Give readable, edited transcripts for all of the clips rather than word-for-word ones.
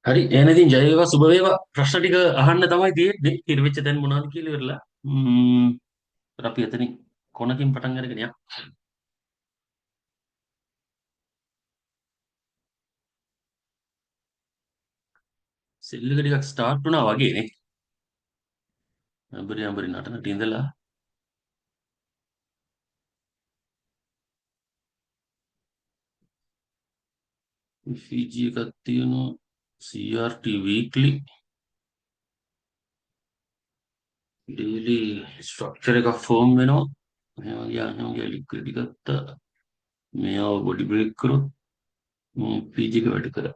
හරි එහෙනම් ඉතින් ජය වේවා සුබ වේවා ප්‍රශ්න ටික අහන්න තමයි තියෙන්නේ කිරවෙච්ච තැන් මොනවද කියලා ඉවරලා අපි එතනින් කොනකින් පටන් අරගෙන යමු සෙල් එක ටිකක් ස්ටාර්ට් වුණා වගේ නේ අඹරි අඹරි නටනට ඉඳලා ෆීජී එකක් තියෙනවා CRT weekly daily structure එකක් ෆෝම් වෙනවා එහෙම ගියා ලික්විඩ් ගත්තා මේව බොඩි බ්‍රේක් කරොත් පීජී එක වැඩ කරා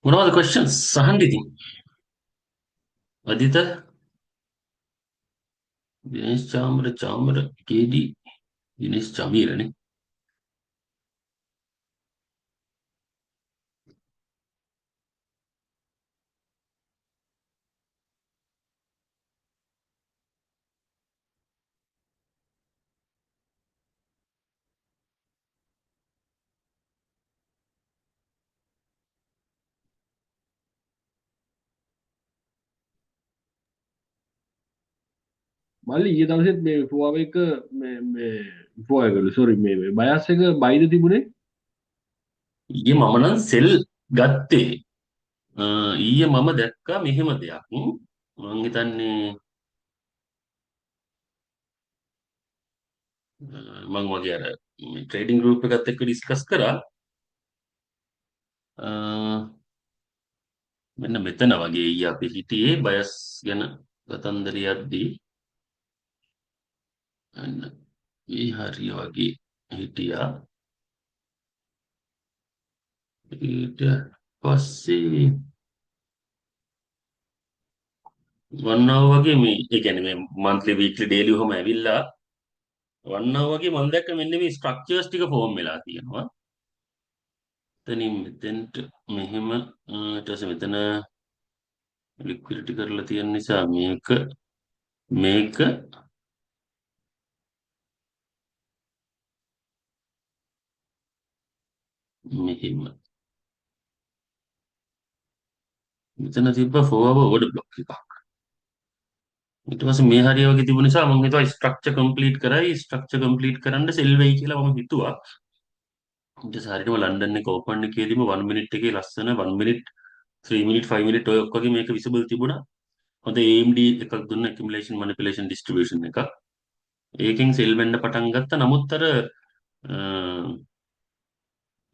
මොනවද questions අහන්න ඉතින් අදිත දිනේෂ් චාමර කේඩි දිනේෂ් චමීරනේ මල්ලි ඊයේ දවසෙත් මේ ෆෝව එක මේ ෆෝව එකලු සෝරි මේ බයස් එක බයිද තිබුණේ ඊයේ මම නම් සෙල් ගත්තේ ඊයේ මම දැක්කා මෙහෙම දෙයක් මං හිතන්නේ මං වගේ අර ට්‍රේඩින් ගෲප් එකත් එක්ක ඩිස්කස් කරා අ, මෙන්න මෙතන වගේ ඊයේ අපි හිටියේ බයස් ගැන කතන්දර යද්දී අන්න මේ හරිය වගේ හිටියා ඊට පස්සේ වන්නාව වගේ මේ ඒ කියන්නේ මේ මන්ත්ලි වීක්ලි ඩේලි ඔහම ඇවිල්ලා වන්නාව වගේ මම දැක්ක මෙන්න මේ ස්ට්‍රක්චර්ස් ටික ෆෝම් වෙලා තියෙනවා එතනින් මෙතෙන්ට මෙහෙම ඊට පස්සේ මෙතන ලික්විඩිටි කරලා තියෙන නිසා මේක මෙහෙම මෙතන තිබ්බ ෆෝවර් ඕඩර් බ්ලොක් එකක් ඊට පස්සේ මේ හරිය වගේ තිබුණ නිසා මම හිතුවා ස්ට්‍රක්චර් කම්ප්ලීට් කරයි ස්ට්‍රක්චර් කම්ප්ලීට් කරන්න සෙල් වෙයි කියලා මම හිතුවා ඊට පස්සේ හරියටම ලන්ඩන් එක ඕපන් එකේදීම 1 මිනිට් එකේ ලස්සන 1 මිනිට් 3 මිනිට් 5 මිනිට් ඔය ඔක්කොගේ මේක විසිබල් තිබුණා හොඳ AMD එකක් දුන්න accumulation manipulation distribution එකක් ඒකෙන් සෙල් වෙන්න පටන් ගත්තා නමුත් අර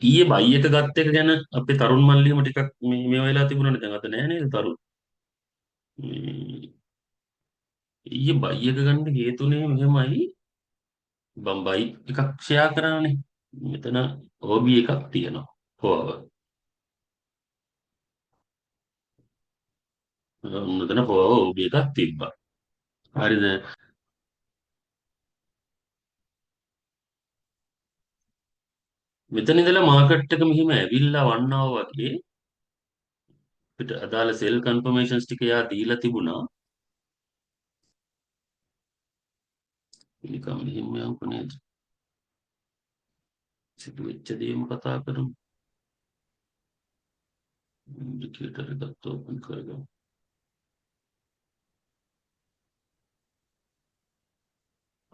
ඊයේ බයි එක ගත්ත එක ගැන අපේ තරුණ මල්ලියම ටිකක් මේ වෙලා තිබුණානේ දැන් අද නෑ නේද තරුණ මේ ඊයේ බයි එක ගන්න හේතුනේ මෙහෙමයි බම්බයි එකක් ෂෙයා කරානේ මෙතන OB එකක් තියෙනවා හොව මෙතන හොව OB එකක් තිබ්බා හරිද මෙතන ඉඳලා මාකට් එක මෙහිම ඇවිල්ලා වන්නාව වගේ අපිට අදාළ සෙල් කන්ෆර්මේෂන්ස් ටික යා දීලා තිබුණා නිකම් මෙහෙම යමුකෝ නේද සිදු වෙච්ච දේම කතා කරමු ඉන්ඩිකේටර් එකත් ඕපන් කරගමු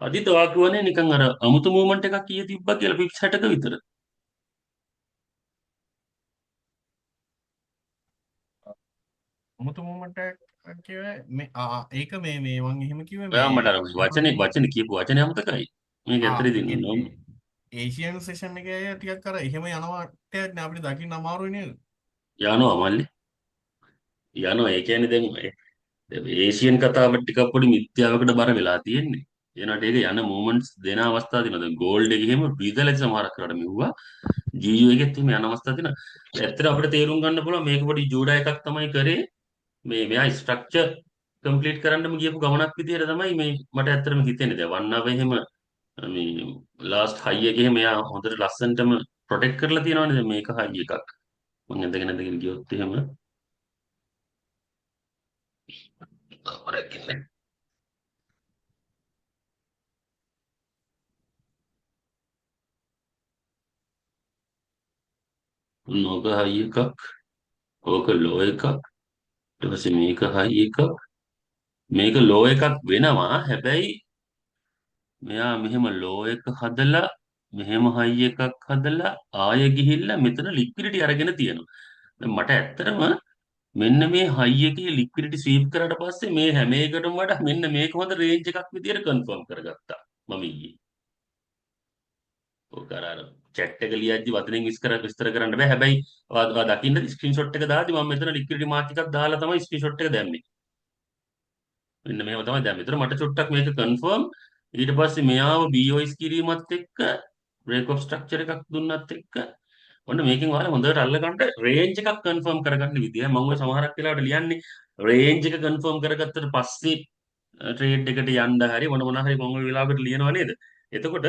අදිත වාකුවනේ නිකන් අර අමුතු මූවමන්ට් එකක් කීය තිබ්බා කියලා පික්ස් 60ක විතර මුතු මුමට කිව මේ ඒක මේ වන් එහෙම කිව ඔයා මේ මට අර වචනේ කියපු වචනේ අමතකයි මේක ඇත්තටම දින්න ඕන ඒසියන් සේෂන් එක ටිකක් කර එහෙම යනවාට අපිට දකින්න අමාරුයි නේද යනවා මල්ලි යනවා ඒ කියන්නේ දැන් ඒසියන් කතාවට ටිකක් පොඩි මිත්‍යාවකට බර වෙලා තියෙන්නේ එනට ඒක යන මූමන්ට්ස් දෙන අවස්ථා තියෙනවා දැන් ගෝල්ඩ් එකේ එහෙම රිදලා සමහරක් කරලා මෙව්වා GU එකෙත් එහෙම යන අවස්ථා තියෙනවා ඇත්තට අපිට තේරුම් ගන්න පුළුවන් මේක පොඩි ජූඩා එකක් තමයි කරේ මෙයා ස්ට්‍රක්චර් කම්ප්ලීට් කරන්නම ගියපු ගමනක් විදියට තමයි මේ මට ඇත්තටම හිතෙන්නේ දැන් වන්නාව එහෙම මේ ලාස්ට් හයි එකේ මෙයා හොඳට ලස්සනටම ප්‍රොටෙක්ට් කරලා තියෙනවානේ දැන් මේක හයි එකක් මම ඇඳගෙන ගියොත් එහෙම නෝක හයි එකක්, ඕක ලෝ එකක්, ඊට පස්සේ මේක හයි එකක්, මේක ලෝ එකක් වෙනවා. හැබැයි මෙයා මෙහෙම ලෝ එක හදලා මෙහෙම හයි එකක් හදලා ආයෙ ගිහිල්ලා මෙතන ලික්විඩිටි අරගෙන තියෙනවා. දැන් මට ඇත්තටම මෙන්න මේ හයි එකේ ලික්විඩිටි ස්වීප් කරාට පස්සේ මේ හැම එකටම වඩා මෙන්න මේක හොඳ රේන්ජ් එකක් විදියට කන්ෆර්ම් කරගත්තා මම ඊයේ. ඔක අර chat එක ලියද්දි වචනෙන් විස්තර කරන්න බෑ. හැබැයි ඔයා දකින්න ස්ක්‍රීන්ෂොට් එක දාද්දි මම මෙතන ලික්විඩිටි මාක් එකක් දාලා තමයි ස්ක්‍රීන්ෂොට් එක දැම්මේ. මෙන්න මේව තමයි දැම්මේ. ඒතර මට චුට්ටක් මේක කන්ෆර්ම්. ඊට පස්සේ මෙයාව BOS කිරීමත් එක්ක break of structure එකක් දුන්නත් එක්ක ඔන්න මේකෙන් ඔයාලා හොඳට අල්ලගන්න රේන්ජ් එකක් කන්ෆර්ම් කරගන්න විදිය. මම ඔය සමහරක් වෙලාවට ලියන්නේ රේන්ජ් එක කන්ෆර්ම් කරගත්තට පස්සේ ට්‍රේඩ් එකට යන්න හරි මොන හරි මම ඔය වෙලාවකට ලියනවා නේද? එතකොට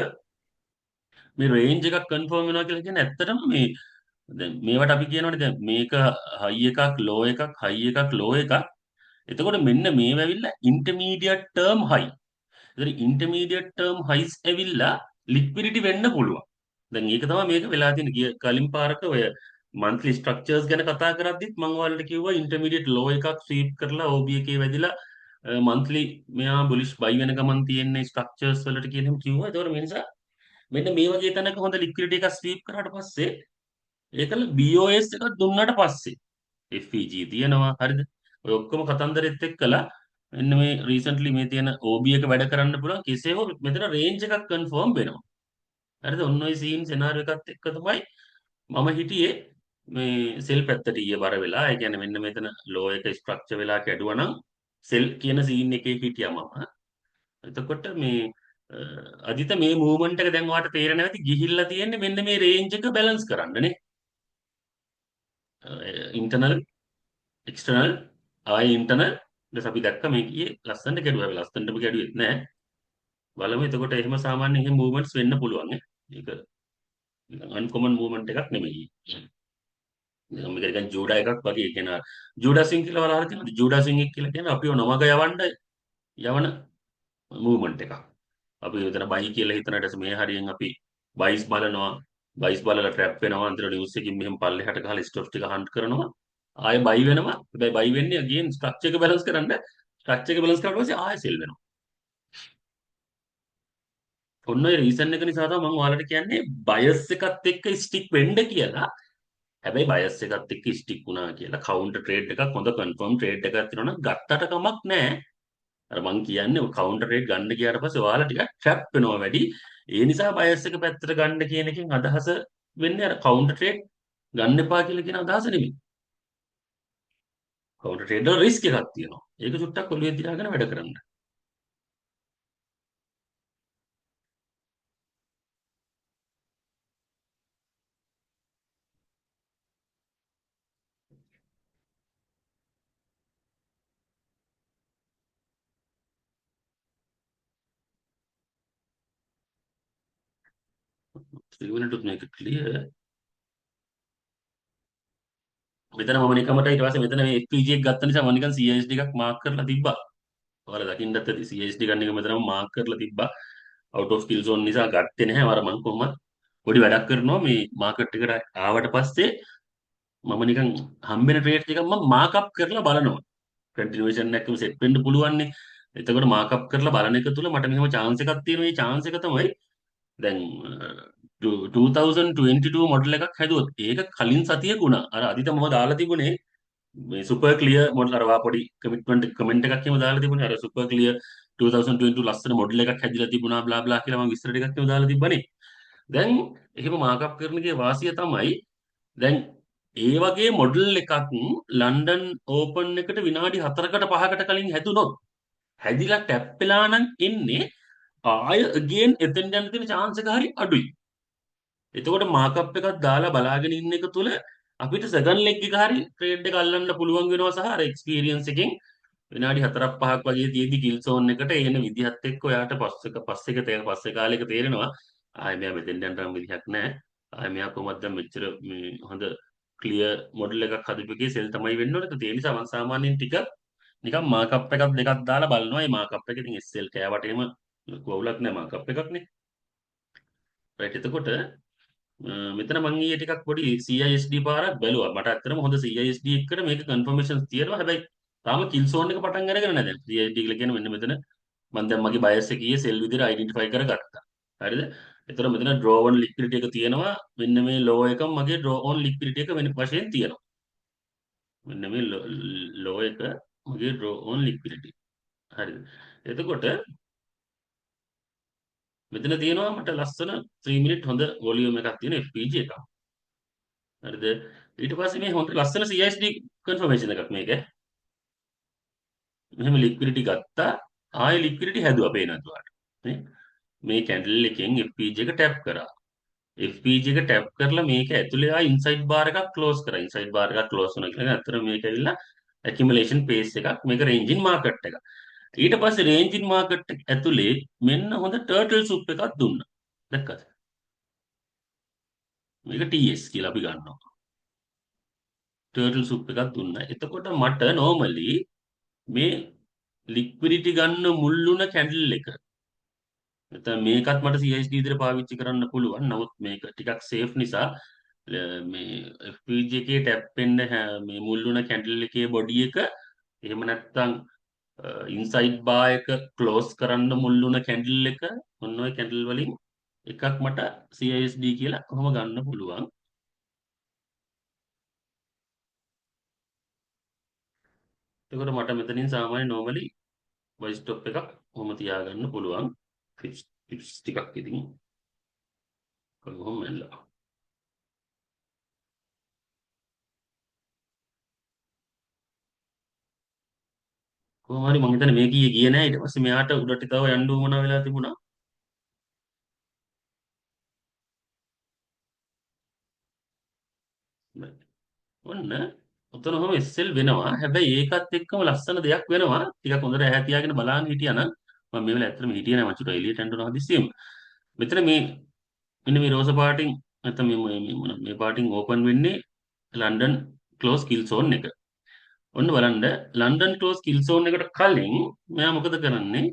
මේ රේන්ජ් එකක් කන්ෆර්ම් වෙනවා කියලා කියන්නේ ඇත්තටම මේ දැන් මේවට අපි කියනවානේ දැන් මේක හයි එකක් ලෝ එකක් හයි එකක් ලෝ එකක්. එතකොට මෙන්න මේව ඇවිල්ලා ඉන්ටර්මීඩියට් ටර්ම් හයි. ඒතර ඉන්ටර්මීඩියට් ටර්ම් හයිස් ඇවිල්ලා ලික්විඩිටි වෙන්න පුළුවන්. දැන් ඒක තමයි මේක වෙලා තියෙන කලින් පාරක ඔය මන්ත්ලි ස්ට්‍රක්චර්ස් ගැන කතා කරද්දිත් මම ඔයාලට කිව්වා ඉන්ටර්මීඩියට් ලෝ එකක් ස්වීප් කරලා OB එකේ වැදිලා මන්ත්ලි මෙයා බුලිෂ් බයි වෙන ගමන් තියෙන ස්ට්‍රක්චර්ස් වලට කියන හැම කිව්වා. ඒතකොට මේ නිසා මෙන්න මේ වගේ තැනක හොඳ ලික්විඩිටි එකක් ස්වීප් කරාට පස්සේ ඒකල BOS එකක් දුන්නාට පස්සේ FEG තියෙනවා හරිද? ඔය ඔක්කොම කතන්දරෙත් එක්කලා මෙන්න මේ රීසන්ට්ලි මේ තියෙන OB එක වැඩ කරන්න පුළුවන් කෙසේ හෝ මෙතන රේන්ජ් එකක් කන්ෆර්ම් වෙනවා. හරිද? ඔන්න ඔය සීන් සෙනාරියෝ එකත් එක්ක තමයි මම හිටියේ මේ සෙල් පැත්තට ඊයේ බර වෙලා. ඒ කියන්නේ මෙන්න මෙතන ලෝ එක ස්ට්‍රක්චර් වෙලා කැඩුවා නම් සෙල් කියන සීන් එකේ හිටියා මම. එතකොට මේ අදිත මේ මූවමන්ට් එක දැන් ඔයාලට තේරෙනවා ඇති ගිහිල්ලා තියෙන්නේ මෙන්න මේ රේන්ජ් එක බැලන්ස් කරන්න නේ. ඉන්ටර්නල් එක්ස්ටර්නල් ආයි ඉන්ටර්නල් ඊට අපි දැක්ක මේ කීයේ ලස්සනට කැඩුවා. ලස්සනටම කැඩුවෙත් නෑ. බලමු එතකොට එහෙම සාමාන්‍ය එහෙම මූවමන්ට්ස් වෙන්න පුළුවන් නේ. ඒක අන්කොමන් මූවමන්ට් එකක් නෙමෙයි. නිකන් මේක නිකන් ජූඩා එකක් වගේ කියන ජූඩා සිං කියලා වල අහලා තියෙනවද? ජූඩා සිං එක කියලා කියන්නේ අපිව නොමග යවන මූවමන්ට් එකක්. අපි උතන බයි කියලා හිතන ඊට පස්සේ මේ හරියෙන් අපි බයිස් බලනවා. බයිස් බලලා ට්‍රැප් වෙනවා. අන්තිමට නිවුස් එකකින් මෙහෙම පල්ලෙහාට ගහලා ස්ටොප්ස් ටික හන්ට් කරනවා. ආයෙ බයි වෙනවා. හැබැයි බයි වෙන්නේ අගේන් ස්ට්‍රක්චර් එක බැලන්ස් කරන්න. ස්ට්‍රක්චර් එක බැලන්ස් කරලා පස්සේ ආයෙ සෙල් වෙනවා. ඔන්න ඔය රීසන් එක නිසා තමයි මම ඔයාලට කියන්නේ බයස් එකත් එක්ක ස්ටික් වෙන්න කියලා. හැබැයි බයස් එකත් එක්ක ස්ටික් වුණා කියලා කවුන්ටර් ට්‍රේඩ් එකක් හොඳ කන්ෆර්ම් ට්‍රේඩ් එකක් තියෙනවා නම් ගත්තට කමක් නැහැ. අර මං කියන්නේ කවුන්ටර් ට්‍රේඩ් ගන්න ගියාට පස්සේ ඔයාලා ටිකක් ට්‍රැප් වෙනවා වැඩි. ඒ නිසා බයස් එක පැත්තට ගන්න කියන එකෙන් අදහස වෙන්නේ අර කවුන්ටර් ට්‍රේඩ් ගන්න එපා කියලා කියන අදහස නෙමෙයි. කවුන්ටර් ට්‍රේඩ් වල රිස්ක් එකක් තියෙනවා. ඒක චුට්ටක් ඔළුවේ තියාගෙන වැඩ කරන්න. ත්‍රිවෙනිටුත් මේක ක්ලියර්. මෙතන මම නිකමට ඊට පස්සේ මෙතන මේ FPG එක ගත්ත නිසා මම නිකන් CSD එකක් මාක් කරලා තිබ්බා. ඔයාලා දකින්නත් ඇති CSD ගන්න එක මෙතනම මාක් කරලා තිබ්බා. out of skill zone නිසා ගත්තේ නැහැ. අර මං කොහොමද පොඩි වැඩක් කරනවා මේ මාකට් එකට ආවට පස්සේ මම නිකන් හම්බෙන ට්‍රේඩ් එකක් මම මාක් අප් කරලා බලනවා. කන්ටිනියුේෂන් එකම සෙට් වෙන්න පුළුවන් නේ. එතකොට මාක් අප් කරලා බලන එක තුල මට මෙහෙම chance එකක් තියෙනවා. මේ chance එක තමයි දැන් 2022 මොඩල් එකක් හැදුවොත් ඒක කලින් සතියක වුණා. අර අදිට මම දාලා තිබුණේ මේ සුපර් ක්ලියර් මොඩල් අර වා පොඩි කමෙන්ට් එකක් එහෙම දාලා තිබුණේ. අර සුපර් ක්ලියර් 2022 ලස්සන මොඩල් එකක් හැදිලා තිබුණා බ්ලා බ්ලා කියලා මම විස්තර ටිකක් එහෙම දාලා තිබ්බනේ. දැන් එහෙම මාකප් කරනගේ වාසිය තමයි දැන් ඒ වගේ මොඩල් එකක් ලන්ඩන් ඕපන් එකට විනාඩි 4කට 5කට කලින් හැදුනොත් හැදිලා ටැප් වෙලා නම් එන්නේ ආය again එතෙන් යන තියෙන chance එක හරි අඩුයි. එතකොට මාකප් එකක් දාලා බලාගෙන ඉන්න එක තුල අපිට සෙකන්ඩ් ලෙග් එක හරි ට්‍රේඩ් එක අල්ලන්න පුළුවන් වෙනවා සහ අර එක්ස්පීරියන්ස් එකෙන් විනාඩි 4ක් 5ක් වගේ තියෙදි කිල් සෝන් එකට එන විදිහත් එක්ක ඔයාට පස්සේ කාලෙක තේරෙනවා ආයෙ මෙයා මෙතෙන් යන්න විදිහක් නැහැ. ආයෙ මෙයා කොහොමද දැන් මෙච්චර මේ හොඳ ක්ලියර් මොඩල් එකක් හදපුවකේ සෙල් තමයි වෙන්න ඕනේ. ඒ නිසා මම සාමාන්‍යයෙන් ටික නිකන් මාකප් එකක් දෙකක් දාලා බලනවා. මේ මාකප් එක ඉතින් SL කෑවට එහෙම ලොකු අවුලක් නැහැ මාකප් එකක් නේ. රයිට් එතකොට මෙතන මම ඊයේ ටිකක් පොඩි CISD පාරක් බැලුවා. මට ඇත්තටම හොඳ CISD එකට මේක කන්ෆර්මේෂන්ස් තියෙනවා. හැබැයි තාම කිල් සෝන් එක පටන් අරගෙන නැහැ දැන්. CISD කියලා කියන්නේ මෙන්න මෙතන මම දැන් මගේ බයස් එකේ සෙල් විදිහට අයිඩෙන්ටිෆයි කරගත්තා. හරිද? එතකොට මෙතන draw on liquidity එක තියෙනවා. මෙන්න මේ low එකම මගේ draw on liquidity එක වෙන වශයෙන් තියෙනවා. මෙන්න මේ low එක මගේ draw on liquidity. හරිද? එතකොට මෙතන තියෙනවා මට ලස්සන 3 minute හොඳ වොලියුම් එකක් තියෙන FPG එකක්. හරිද? ඊට පස්සේ මේ හොඳ ලස්සන CISD කන්ෆර්මේෂන් එකක් මේක. මෙහෙම ලික්විඩිටි ගත්තා. ආයෙ ලික්විඩිටි හැදුවා පේනවාද ඔයාලට? නේ? මේ කැන්ඩල් එකෙන් FPG එක ටැප් කරා. FPG එක ටැප් කරලා මේක ඇතුලේ ආ ඉන්සයිඩ් බාර් එකක් ක්ලෝස් කරා. ඉන්සයිඩ් බාර් එකක් ක්ලෝස් වුණා කියන්නේ අතර මේක ඇවිල්ලා ඇකියුමුලේෂන් පේස් එකක්. මේක රේන්ජ් ඉන් මාකට් එක. ඊට පස්සේ රේන්ජ් ඉන් මාකට් එක ඇතුලේ මෙන්න හොඳ ටර්ටල් සුප් එකක් දුන්නා. දැක්කද? මේක TS කියලා අපි ගන්නවා. ටර්ටල් සුප් එකක් දුන්නා. එතකොට මට normally මේ ලික්විඩිටි ගන්න මුල්ුණ කැන්ඩල් එක. නැත්නම් මේකත් මට CISD විදිහට පාවිච්චි කරන්න පුළුවන්. නමුත් මේක ටිකක් සේෆ් නිසා මේ FPG එකේ ටැප් වෙන්න මේ මුල්ුණ කැන්ඩල් එකේ බොඩි එක එහෙම නැත්නම් ඉන්සයිඩ් බාර් එක ක්ලෝස් කරන්න මුල්ුණ කැන්ඩල් එක ඔන්න ඔය කැන්ඩල් වලින් එකක් මට CISD කියලා කොහොම ගන්න පුළුවන්. එතකොට මට මෙතනින් සාමාන්‍ය normally voice stop එකක් කොහොම තියාගන්න පුළුවන්. ටිප්ස් ටිකක් ඉතින් කොහොම මෙල්ලා. කොහොම හරි මම හිතන්නේ මේ කීයේ ගියේ නැහැ. ඊට පස්සේ මෙයාට උඩට තව යන්න උවමනා වෙලා තිබුණා. ඔන්න ඔතන ඔහම SL වෙනවා. හැබැයි ඒකත් එක්කම ලස්සන දෙයක් වෙනවා. ටිකක් හොඳට ඈ තියාගෙන බලන්න හිටියානම් මම මේ වෙලාව ඇත්තටම හිටියේ නැහැ. මම චුට්ටක් එළියට යන්න උනා හදිස්සියෙම. මෙතන මේ මෙන්න මේ රෝස පාටින් නැත්නම් මේ පාටින් ඕපන් වෙන්නේ ලන්ඩන් ක්ලෝස් කිල් සෝන් එක. ඔන්න බලන්න ලන්ඩන් ක්ලෝස් කිල් සෝන් එකට කලින් මෙයා මොකද කරන්නේ?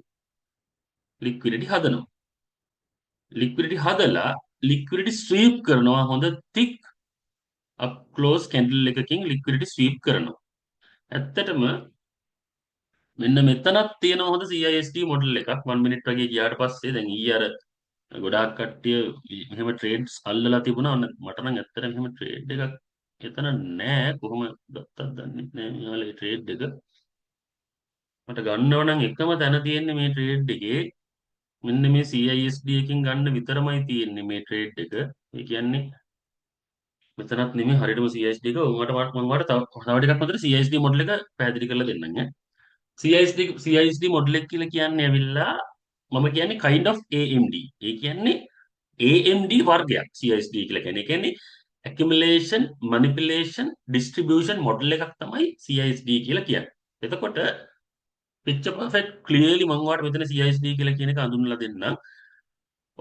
ලික්විඩිටි හදනවා. ලික්විඩිටි හදලා ලික්විඩිටි ස්වීප් කරනවා හොඳ තික් අප් ක්ලෝස් කැන්ඩල් එකකින් ලික්විඩිටි ස්වීප් කරනවා. ඇත්තටම මෙන්න මෙතනක් තියෙන හොඳ CISD මොඩල් එකක් 1 මිනිත් වගේ ගියාට පස්සේ දැන් ඊයේ අර ගොඩාක් කට්ටිය මෙහෙම ට්‍රේඩ්ස් අල්ලලා තිබුණා. ඔන්න මට නම් ඇත්තටම මෙහෙම ට්‍රේඩ් එකක් එතන නෑ. කොහොම ගත්තත් දන්නේ නෑ මෙයාලේ ට්‍රේඩ් එක. මට ගන්නව නම් එකම තැන තියෙන්නේ මේ ට්‍රේඩ් එකේ මෙන්න මේ CISD එකකින් ගන්න විතරමයි තියෙන්නේ මේ ට්‍රේඩ් එක. ඒ කියන්නේ මෙතනත් නෙමෙයි හරියටම CISD එක. උඹට මම වට තව ටිකක් මතට CISD මොඩල් එක පැහැදිලි කරලා දෙන්නම් ඈ. CISD මොඩල් එක කියලා කියන්නේ ඇවිල්ලා මම කියන්නේ kind of AMD. ඒ කියන්නේ AMD වර්ගයක් CISD කියලා කියන්නේ. ඒ කියන්නේ accumulation, manipulation, distribution මොඩල් එකක් තමයි CISD කියලා කියන්නේ. එතකොට picture perfect clearly මම වාට මෙතන CISD කියලා කියන එක හඳුන්වලා දෙන්නම්.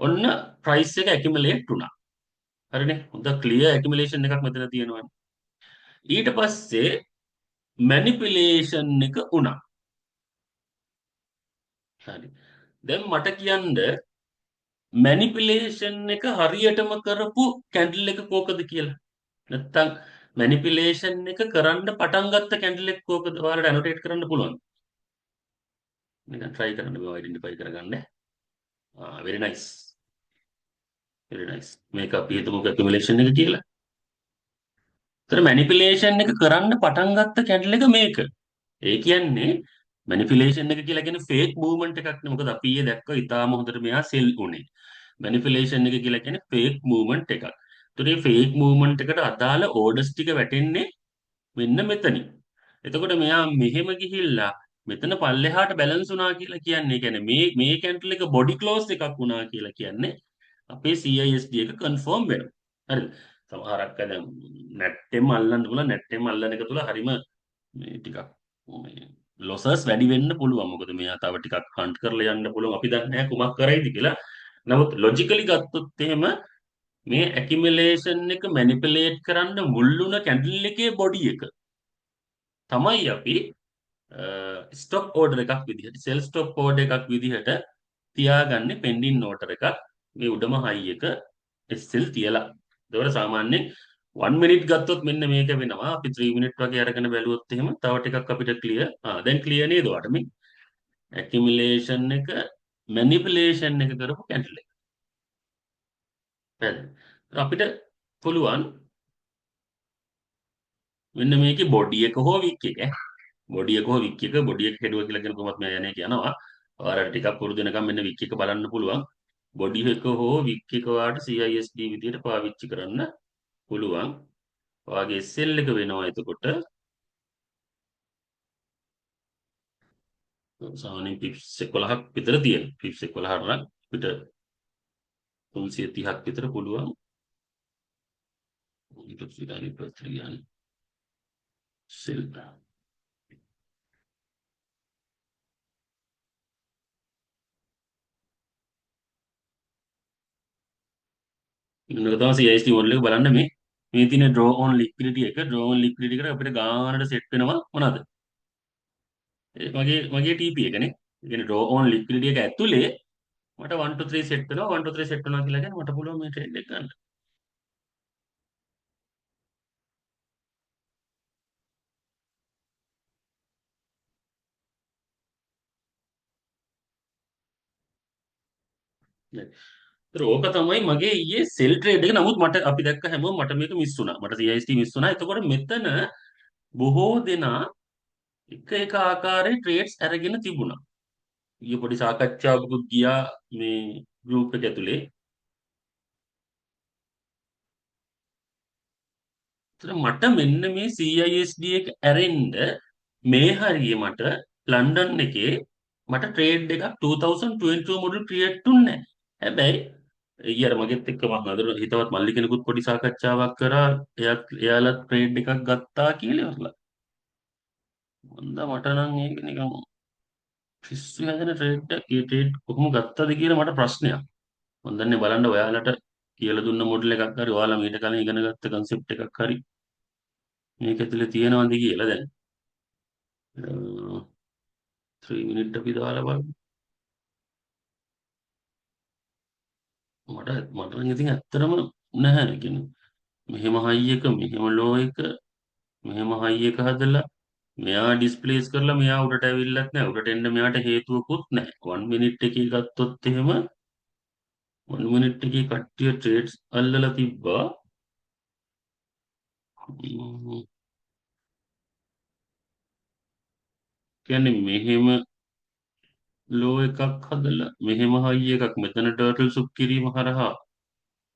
ඔන්න price එක accumulate වුණා. හරිනේ. හොඳ clear accumulation එකක් මෙතන තියෙනවානේ. ඊට පස්සේ manipulation එක වුණා. හරි. දැන් මට කියන්න manipulation එක හරියටම කරපු කැන්ඩල් එක කෝකද කියලා. නැත්තම් manipulation එක කරන්න පටන් ගත්ත කැන්ඩල් එක කෝකද? ඔයාලට annotate කරන්න පුළුවන්. නිකන් try කරන්න මේවා identify කරගන්න. very nice. very nice. මේක අපි හිතමු accumulation එක කියලා. ඒතර manipulation එක කරන්න පටන් ගත්ත කැන්ඩල් එක මේක. ඒ කියන්නේ manipulation එක කියලා කියන්නේ fake movement එකක් නේ. මොකද අපි ඊයේ දැක්කා ඊටාම හොඳට මෙයා sell උනේ. manipulation එක කියලා කියන්නේ fake movement එකක්. ඒතර මේ fake movement එකට අදාළ orders ටික වැටෙන්නේ මෙන්න මෙතනින්. එතකොට මෙයා මෙහෙම ගිහිල්ලා මෙතන පල්ලෙහාට බැලන්ස් වුණා කියලා කියන්නේ. ඒ කියන්නේ මේ කැන්ඩල් එක body close එකක් වුණා කියලා කියන්නේ අපේ CISD එක confirm වෙනවා. හරිද? සමහරක් දැන් නැට්ටෙම අල්ලන්න පුළුවන්. නැට්ටෙම අල්ලන එක තුල හරිම මේ ටිකක් මේ losses වැඩි වෙන්න පුළුවන්. මොකද මෙයා තව ටිකක් hunt කරලා යන්න පුළුවන්. අපි දන්නේ නැහැ කුමක් කරයිද කියලා. නමුත් logically ගත්තොත් එහෙම මේ accumulation එක manipulate කරන්න මුල්ුණ කැන්ඩල් එකේ body එක තමයි අපි ස්ටොප් ඕඩර් එකක් විදිහට සෙල් ස්ටොප් ඕඩර් එකක් විදිහට තියාගන්නේ පෙන්ඩින් ඕඩර් එකක් මේ උඩම හයි එක SL තියලා. ඒතකොට සාමාන්‍යයෙන් 1 මිනිත් ගත්තොත් මෙන්න මේක වෙනවා. අපි 3 මිනිත් වගේ අරගෙන බැලුවොත් එහෙම තව ටිකක් අපිට ක්ලියර්. දැන් ක්ලියර් නේද ඔයාලට මේ ඇකියුමුලේෂන් එක මැනිපුලේෂන් එක කරපු කැන්ඩල් එක. පැහැදිලි. අපිට පුළුවන් මෙන්න මේකේ බොඩි එක හෝ වික් එක බොඩි එක හෝ වික් එක බොඩි එක හෙඩුව කියලා කියන කොහොමත් මම යන්නේ කියනවා. ඔයාලට ටිකක් පුරුදු වෙනකම් මෙන්න වික් එක බලන්න පුළුවන්. බොඩි එක හෝ වික් එක වාට CISD විදියට පාවිච්චි කරන්න පුළුවන්. ඔයාගේ සෙල් එක වෙනවා එතකොට සාමාන්‍යයෙන් පිප්ස් 11ක් විතර තියෙන. පිප්ස් 11 නම් අපිට 330ක් විතර පුළුවන්. ඊට පස්සේ අනිත් පැත්තට ගියානේ සෙල්. ඉන්නක තමයි CISD මොඩල් එක බලන්න මේ තියෙන draw on liquidity එක draw on liquidity එකට අපිට ගානට සෙට් වෙනවා මොනවද? මගේ TP එකනේ. ඒ කියන්නේ draw on liquidity එක ඇතුලේ මට 1 2 3 සෙට් වෙනවා 1 2 3 සෙට් වෙනවා කියලා කියන්නේ මට පුළුවන් මේ ට්‍රේඩ් එක ගන්න. ඒතර ඕක තමයි මගේ ඊයේ සෙල් ට්‍රේඩ් එක. නමුත් මට අපි දැක්ක හැමෝම මට මේක මිස් වුණා. මට CISD මිස් වුණා. එතකොට මෙතන බොහෝ දෙනා එක එක ආකාරයේ ට්‍රේඩ්ස් අරගෙන තිබුණා. ඊයේ පොඩි සාකච්ඡාවකුත් ගියා මේ ගෲප් එක ඇතුලේ. ඒතර මට මෙන්න මේ CISD එක ඇරෙන්න මේ හරිය මට ලන්ඩන් එකේ මට ට්‍රේඩ් එකක් 2022 මොඩල් ක්‍රියේට් දුන්නේ නැහැ. හැබැයි ඊයර මගෙත් එක්ක මම අදට හිතවත් මල්ලි කෙනෙකුත් පොඩි සාකච්ඡාවක් කරා. එයාලා ට්‍රේඩ් එකක් ගත්තා කියලා ඉවරලා. මට නම් ඒක නිකන් පිස්සු හැදෙන ට්‍රේඩ් එක. ඒ ට්‍රේඩ් කොහොම ගත්තද කියලා මට ප්‍රශ්නයක්. මම දන්නේ බලන්න ඔයාලට කියලා දුන්න මොඩල් එකක් හරි ඔයාලා මීට කලින් ඉගෙන ගත්ත කන්සෙප්ට් එකක් හරි මේක ඇතුලේ තියෙනවද කියලා දැන් 3 මිනිත් අපි දාලා බලමු. මට නම් ඉතින් ඇත්තටම නැහැ. ඒ කියන්නේ මෙහෙම හයි එක මෙහෙම ලෝ එක මෙහෙම හයි එක හදලා මෙයා ඩිස්ප්ලේස් කරලා මෙයා උඩට ඇවිල්ලත් නැහැ. උඩට එන්න මෙයාට හේතුවකුත් නැහැ. 1 මිනිත් එකේ ගත්තොත් එහෙම 1 මිනිත් එකේ කට්ටිය ට්‍රේඩ්ස් අල්ලලා තිබ්බා. කියන්නේ මෙහෙම ලෝ එකක් හදලා මෙහෙම හයි එකක් මෙතන ටර්ටල් සුප් කිරීම හරහා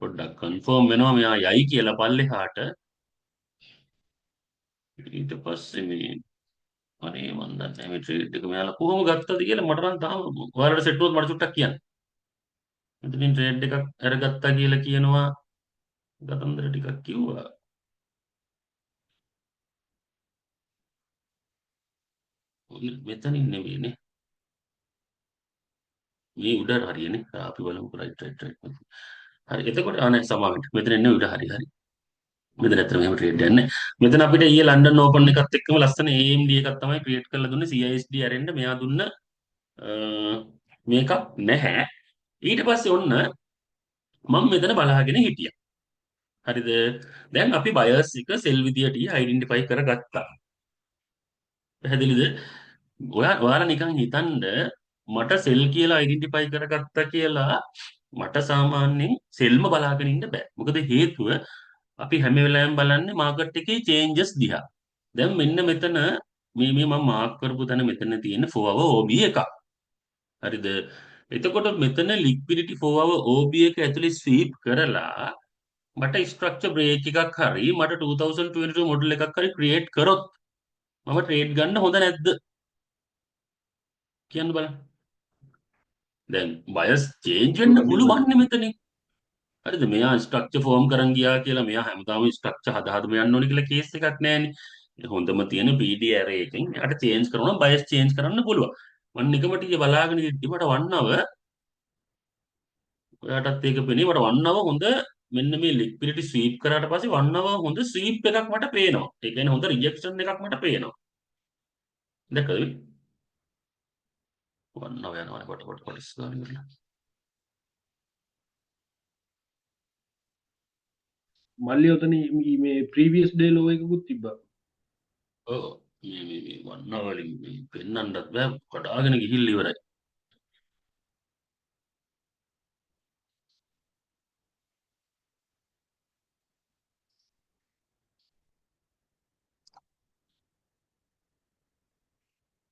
පොඩ්ඩක් කන්ෆර්ම් වෙනවා මෙයා යයි කියලා පල්ලෙහාට. ඊට පස්සේ මේ අනේ මන් දන්නේ නැහැ මේ ට්‍රේඩ් එක මෙයාලා කොහොම ගත්තද කියලා. මට නම් තාම ඔයාලට සෙට් වුණොත් මට චුට්ටක් කියන්න. මෙතනින් ට්‍රේඩ් එකක් අරගත්තා කියලා කියනවා. ගතන්දර ටිකක් කිව්වා. මෙතනින් නෙවෙයිනේ. මේ උඩ හරියනේ. අපි බලමු රයිට් රයිට් රයිට්. හරි. එතකොට අනේ සමාවෙන්න. මෙතන ඉන්නේ උඩ හරි හරි. මෙතන ඇත්තට මෙහෙම ට්‍රේඩ් යන්නේ. මෙතන අපිට ඊයේ ලන්ඩන් ඕපන් එකත් එක්කම ලස්සන AMD එකක් තමයි ක්‍රියේට් කරලා දුන්නේ CISD අරෙන්න. මෙයා දුන්න මේකක් නැහැ. ඊට පස්සේ ඔන්න මම මෙතන බලාගෙන හිටියා. හරිද? දැන් අපි බයර්ස් එක සෙල් විදියට අයිඩෙන්ටිෆයි කරගත්තා. පැහැදිලිද? ඔයාලා නිකන් හිතන්න මට සෙල් කියලා අයිඩෙන්ටිෆයි කරගත්තා කියලා මට සාමාන්‍යයෙන් සෙල්ම බලාගෙන ඉන්න බෑ. මොකද හේතුව අපි හැම වෙලාවෙම බලන්නේ මාකට් එකේ චේන්ජස් දිහා. දැන් මෙන්න මෙතන මේ මම මාක් කරපු තැන මෙතන තියෙන 4 hour OB එකක්. හරිද? එතකොට මෙතන ලික්විඩිටි 4 hour OB එක ඇතුලේ ස්වීප් කරලා මට ස්ට්‍රක්චර් බ්‍රේක් එකක් හරි මට 2022 මොඩල් එකක් හරි ක්‍රියේට් කරොත් මම ට්‍රේඩ් ගන්න හොඳ නැද්ද කියන්න බලන්න. දැන් බයස් චේන්ජ් වෙන්න පුළුවන් මෙතනින්. හරිද? මෙයා ස්ට්‍රක්චර් ෆෝම් කරන් ගියා කියලා මෙයා හැමදාම ස්ට්‍රක්චර් හදා හදම යන්න ඕනේ කියලා කේස් එකක් නැහැනේ. හොඳම තියෙන PD array එකෙන් එයාට චේන්ජ් කරනවා බයස් චේන්ජ් කරන්න පුළුවන්. මම නිකමට ඊයේ බලාගෙන ඉද්දි මට වන්නව ඔයාටත් ඒක පෙනේ මට වන්නව හොඳ මෙන්න මේ ලික්විඩිටි ස්වීප් කරාට පස්සේ වන්නව හොඳ ස්වීප් එකක් මට පේනවා. ඒ කියන්නේ හොඳ රිජෙක්ෂන් එකක් මට පේනවා. දැක්කද? වන්නව යනවානේ කොට කොටස් ගන්න ඉවරලා. මල්ලි ඔතන මේ ප්‍රීවියස් ඩේ ලෝ එකකුත් තිබ්බා. ඔව් මේ වන්නවලින් මේ පෙන්නන්නත් බෑ කඩාගෙන ගිහිල්ලා ඉවරයි.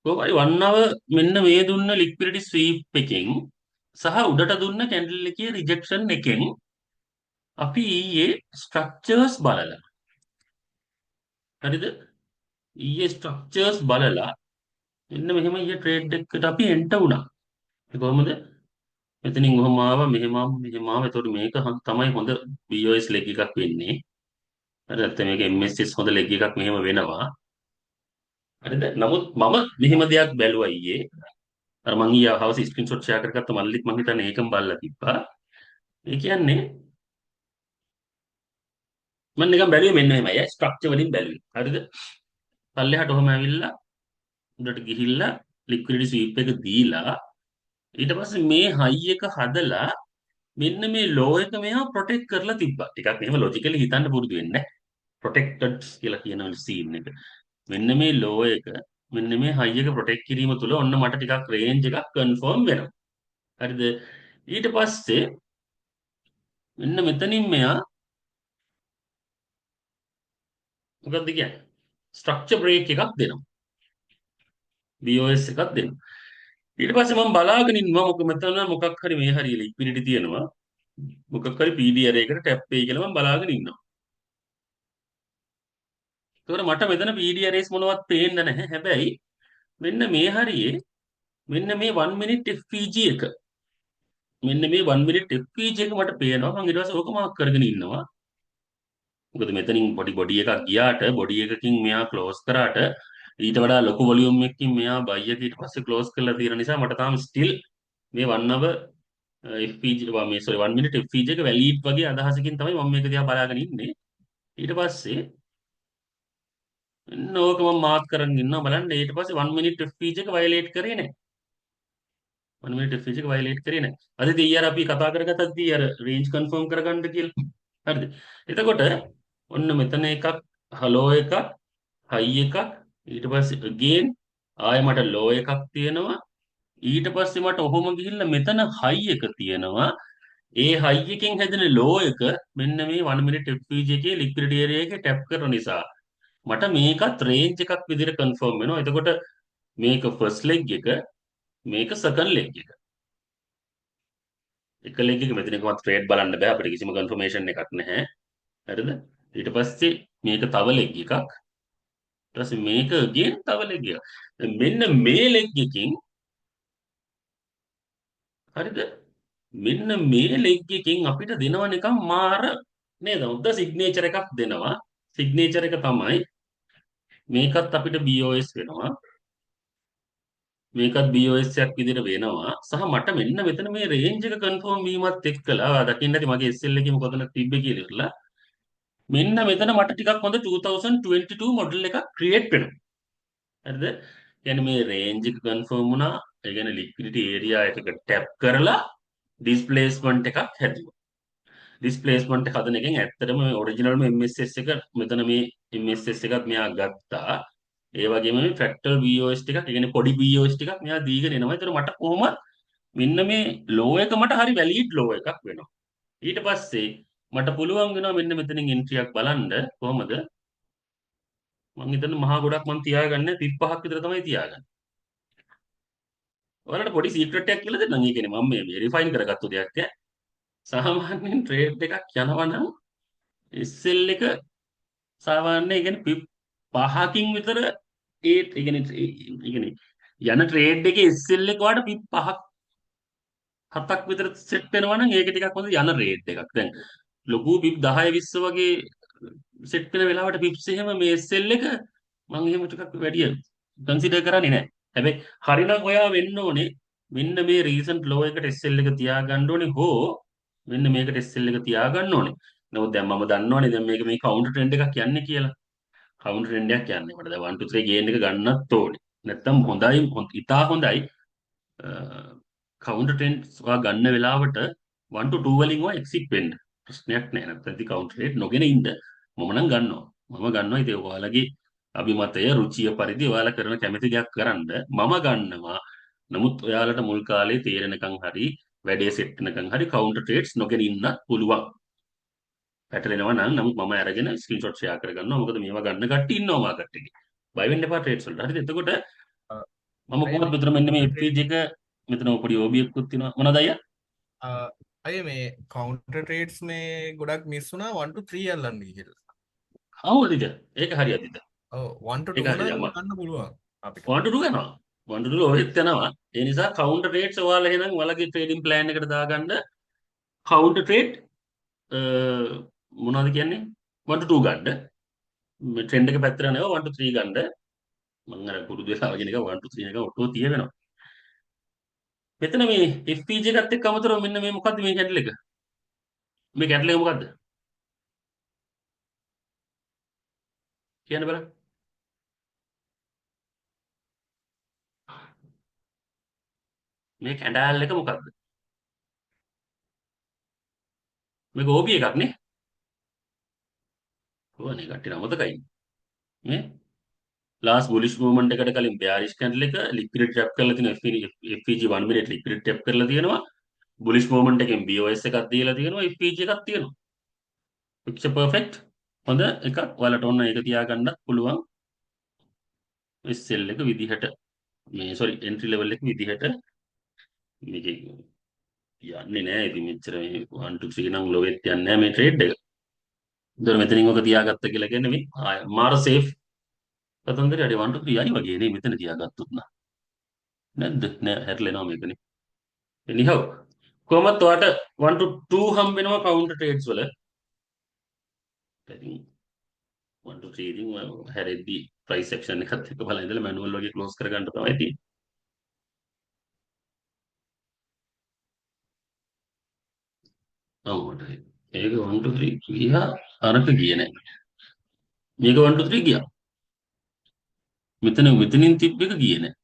කොහොමයි වන්නව මෙන්න මේ දුන්න ලික්විඩිටි ස්වීප් එකෙන් සහ උඩට දුන්න කැන්ඩල් එකේ රිජෙක්ෂන් එකෙන් අපි ඊයේ ස්ට්‍රක්චර්ස් බලලා හරිද? ඊයේ ස්ට්‍රක්චර්ස් බලලා මෙන්න මෙහෙම ඊයේ ට්‍රේඩ් එකකට අපි එන්ටර් වුණා. ඒ කොහොමද? මෙතනින් ඔහම ආවා මෙහෙම ආවා මෙහෙම ආවා. එතකොට මේක තමයි හොඳ BOS ලෙග් එකක් වෙන්නේ. හරි නැත්නම් මේක MSS හොඳ ලෙග් එකක් මෙහෙම වෙනවා. හරිද? නමුත් මම මෙහෙම දෙයක් බැලුවා ඊයේ. අර මං ඊයේ හවස ස්ක්‍රීන්ෂොට් ෂෙයා කරගත්ත මල්ලිත් මං හිතන්නේ ඒකම බලලා තිබ්බා. ඒ කියන්නේ මම නිකන් බැලුවේ මෙන්න මෙහෙමයි. ස්ට්‍රක්චර් වලින් බැලුවේ. හරිද? පල්ලෙහාට ඔහම ඇවිල්ලා උඩට ගිහිල්ලා ලික්විඩිටි ස්වීප් එක දීලා ඊට පස්සේ මේ හයි එක හදලා මෙන්න මේ ලෝ එක මෙහා ප්‍රොටෙක්ට් කරලා තිබ්බා. ටිකක් මෙහෙම ලොජිකලි හිතන්න පුරුදු වෙන්න. ප්‍රොටෙක්ටඩ් කියලා කියන සීන් එක. මෙන්න මේ ලෝ එක මෙන්න මේ හයි එක ප්‍රොටෙක්ට් කිරීම තුළ ඔන්න මට ටිකක් රේන්ජ් එකක් කන්ෆර්ම් වෙනවා. හරිද? ඊට පස්සේ මෙන්න මෙතනින් මෙයා මොකක්ද කියන්නේ? ස්ට්‍රක්චර් බ්‍රේක් එකක් දෙනවා. BOS එකක් දෙනවා. ඊට පස්සේ මම බලාගෙන ඉන්නවා මෙතන මොකක් හරි මේ හරිය ලික්විඩිටි තියෙනවා. මොකක් හරි PDR එකකට ටැප් වෙයි කියලා මම බලාගෙන ඉන්නවා. ඒතකොට මට මෙතන PDRS මොනවත් පේන්නේ නැහැ. හැබැයි මෙන්න මේ හරියේ මෙන්න මේ 1 minute FPG එක මෙන්න මේ 1 minute FPG එක මට පේනවා. මම ඊට පස්සේ ඕක මාක් කරගෙන ඉන්නවා. මොකද මෙතනින් බොඩි එකක් ගියාට බොඩි එකකින් මෙයා ක්ලෝස් කරාට ඊට වඩා ලොකු වොලියුම් එකකින් මෙයා බයි එක ඊට පස්සේ ක්ලෝස් කරලා තියෙන නිසා මට තාම ස්ටිල් මේ 1 hour FPG මේ සෝරි 1 minute FPG එක වැලීඩ් වගේ අදහසකින් තමයි මම මේක දිහා බලාගෙන ඉන්නේ. ඊට පස්සේ මෙන්න ඕක මම මාක් කරන් ඉන්නවා බලන්න. ඊට පස්සේ 1 minute FPG එක වයලේට් කරේ නැහැ. 1 minute FPG එක වයලේට් කරේ නැහැ. අද ඊයර අපි කතා කරගත්තත් ඊයර රේන්ජ් කන්ෆර්ම් කරගන්න කියලා. හරිද? එතකොට ඔන්න මෙතන එකක් හලෝ එකක් හයි එකක් ඊට පස්සේ again ආයෙ මට ලෝ එකක් තියෙනවා. ඊට පස්සේ මට ඔහොම ගිහිල්ලා මෙතන හයි එක තියෙනවා. ඒ හයි එකෙන් හැදෙන ලෝ එක මෙන්න මේ 1 minute FPG එකේ liquidity area එකේ ටැප් කරන නිසා මට මේකත් රේන්ජ් එකක් විදිහට කන්ෆර්ම් වෙනවා. එතකොට මේක ෆස්ට් ලෙග් එක මේක සෙකන්ඩ් ලෙග් එක. එක ලෙග් එක මෙතන කොහොමද ට්‍රේඩ් බලන්න බෑ අපිට කිසිම කන්ෆර්මේෂන් එකක් නැහැ. හරිද? ඊට පස්සේ මේක තව ලෙග් එකක්. ඊට පස්සේ මේක again තව ලෙග් එකක්. මෙන්න මේ ලෙග් එකකින් හරිද? මෙන්න මේ ලෙග් එකකින් අපිට දෙනව නිකන් මාර නේද? උද්ද සිග්නේචර් එකක් දෙනවා. සිග්නේචර් එක තමයි මේකත් අපිට BOS වෙනවා. මේකත් BOS එකක් විදිහට වෙනවා. සහ මට මෙන්න මෙතන මේ රේන්ජ් එක කන්ෆර්ම් වීමත් එක්කලා දකින්න ඇති මගේ SL එකේ මොකදද තිබ්බේ කියලා ඉරලා මෙන්න මෙතන මට ටිකක් හොඳ 2022 මොඩල් එකක් ක්‍රියේට් වෙනවා. හරිද? කියන්නේ මේ රේන්ජ් එක කන්ෆර්ම් වුණා. ඒ කියන්නේ ලික්විඩිටි ඒරියා එකක ටැප් කරලා ඩිස්ප්ලේස්මන්ට් එකක් හැදුවා. ඩිස්ප්ලේස්මන්ට් එක හදන එකෙන් ඇත්තටම ඔරිජිනල්ම MSS එක මෙතන මේ MSS එකත් මෙයා ගත්තා. ඒ වගේම මේ ෆ්‍රැක්ටල් BOS ටිකක්, ඒ කියන්නේ පොඩි BOS ටිකක් මෙයා දීගෙන එනවා. ඒතර මට කොහොමද මෙන්න මේ ලෝ එක මට හරි වැලීඩ් ලෝ එකක් වෙනවා. ඊට පස්සේ මට පුළුවන් වෙනවා මෙන්න මෙතනින් එන්ට්‍රියක් බලන්න කොහොමද මම හිතන්නේ මහා ගොඩක් මම තියාගන්නේ 35ක් විතර තමයි තියාගන්නේ. ඔයාලට පොඩි සීක්‍රට් එකක් කියලා දෙන්නම්. ඒ කියන්නේ මම මේ වෙරිෆයින් කරගත්තු දෙයක් ඈ. සාමාන්‍යයෙන් ට්‍රේඩ් එකක් යනවා නම් SL එක සාමාන්‍යයෙන් ඒ කියන්නේ පිප් 5කින් විතර ඒ කියන්නේ යන ට්‍රේඩ් එකේ SL එක වාට පිප් 5ක් 7ක් විතර සෙට් වෙනවා නම් ඒක ටිකක් හොඳ යන රේට් එකක්. දැන් ලොකු පිප් 10 20 වගේ සෙට් වෙන වෙලාවට පිප්ස් එහෙම මේ SL එක මම එහෙම ටිකක් වැඩි කන්සිඩර් කරන්නේ නැහැ. හැබැයි හරිනම් ඔයා වෙන්න ඕනේ මෙන්න මේ රීසන්ට් ලෝ එකට SL එක තියාගන්න ඕනේ හෝ මෙන්න මේකට SL එක තියාගන්න ඕනේ. නමුත් දැන් මම දන්නවනේ දැන් මේක මේ කවුන්ටර් ට්‍රෙන්ඩ් එකක් යන්නේ කියලා. කවුන්ටර් ට්‍රෙන්ඩ් එකක් යන්නේ. මට දැන් 1 2 3 ගේන් එක ගන්නත් ඕනේ. නැත්තම් හොඳයි ඉතා හොඳයි කවුන්ටර් ට්‍රෙන්ඩ්ස් ඔයා ගන්න වෙලාවට 1 to 2 වලින් ඔයා එක්සිට් වෙන්න. ප්‍රශ්නයක් නෑ. නැත්නම් ඉතින් කවුන්ටර් රේට් නොගෙන ඉන්න මම නම් ගන්නවා. මම ගන්නවා. ඉතින් ඔයාලගේ අභිමතය රුචිය පරිදි ඔයාලා කරන කැමති දෙයක් කරන්න මම ගන්නවා. නමුත් ඔයාලට මුල් කාලේ තේරෙනකන් හරි වැඩේ සෙට් වෙනකන් හරි කවුන්ටර් ට්‍රේඩ්ස් නොගෙන ඉන්න පුළුවන්. පැටලෙනවා නම් නමුත් මම අරගෙන ස්ක්‍රීන්ෂොට් ෂෙයා කරගන්නවා. මොකද මේවා ගන්න කට්ටිය ඉන්නවා මාකට් එකේ. බය වෙන්න එපා ට්‍රේඩ්ස් වලට. හරිද? එතකොට මම අය කොහොමද මේ මෙතන මෙන්න මේ කවුන්ටර් FPG එක මෙතන පොඩි OB එකකුත් තියෙනවා. මොනවද අයියා? අය මේ කවුන්ටර් ට්‍රේඩ්ස් මේ ගොඩක් මිස් වුණා 1 to 3 අල්ලන්න කියලා. අවුල්ද? ඒක හරියද? ඔව් 1 to ඒක 2 හරියම. නම් ගන්න පුළුවන් අපිට. වන්ටු යනවා. වන්ටු ඔහෙත් යනවා. ඒ නිසා කවුන්ටර් ට්‍රේඩ්ස් ඔයාලා එහෙනම් ඔයාලගේ ට්‍රේඩින් ප්ලෑන් එකට දාගන්න කවුන්ටර් ට්‍රේඩ් මොනවද කියන්නේ? 1 to 2 ගන්න. මේ ට්‍රෙන්ඩ් එක පැත්තට යනවා 1 to 3 ගන්න. මම අර පුරුදු වෙලා වගේ එක 1 to 3 එක ඔටෝ තිය වෙනවා. මෙතන මේ FPG එකත් එක්ක අමතරව මෙන්න මේ මොකද්ද මේ කැන්ඩල් එක? මේ කැන්ඩල් එක මොකද්ද? කියන්න බලන්න. මේ කැන්ඩල් එක මොකද්ද? මේක OB එකක් නේ? කොහොනේ කට්ටිය අමතකයි. මේ ලාස් බුලිෂ් මූවමන්ට් එකට කලින් bearish candle එක liquidity trap කරලා තියෙනවා FPG 1 minute liquidity trap කරලා තියෙනවා බුලිෂ් මූවමන්ට් එකෙන් BOS එකක් දීලා තියෙනවා FPG එකක් තියෙනවා picture perfect හොඳ එකක් ඔයාලට ඔන්න ඒක තියාගන්නත් පුළුවන් SL එක විදිහට මේ sorry entry level එක විදිහට මේක යන්නේ නැහැ ඉතින් මෙච්චර මේ 1 2 3 නම් ලොවෙත් යන්නේ නැහැ මේ ට්‍රේඩ් එක. ඒතර මෙතනින් ඔක තියාගත්ත කියලා කියන්නේ මේ මාර සේෆ් කතන්දරේ අඩේ 1 2 3 යයි වගේ නේ මෙතන තියාගත්තොත් නැද්ද නෑ හැරලෙනවා මේකනේ. anyhow කොහොමත් ඔයාට 1 to 2 හම්බ වෙනවා කවුන්ටර් ට්‍රේඩ්ස් වල. ඉතින් 1 to 3 ඉතින් හැරෙද්දි ප්‍රයිස් සෙක්ෂන් එකත් එක්ක බලලා ඉඳලා මැනුවල් වගේ ක්ලෝස් කරගන්න තමයි තියෙන්නේ. ඔව් ඒක 1 to 3 ගියා අරක ගියේ නෑ. මේක 1 to 3 ගියා. මෙතනින් තිබ්බ එක ගියේ නෑ.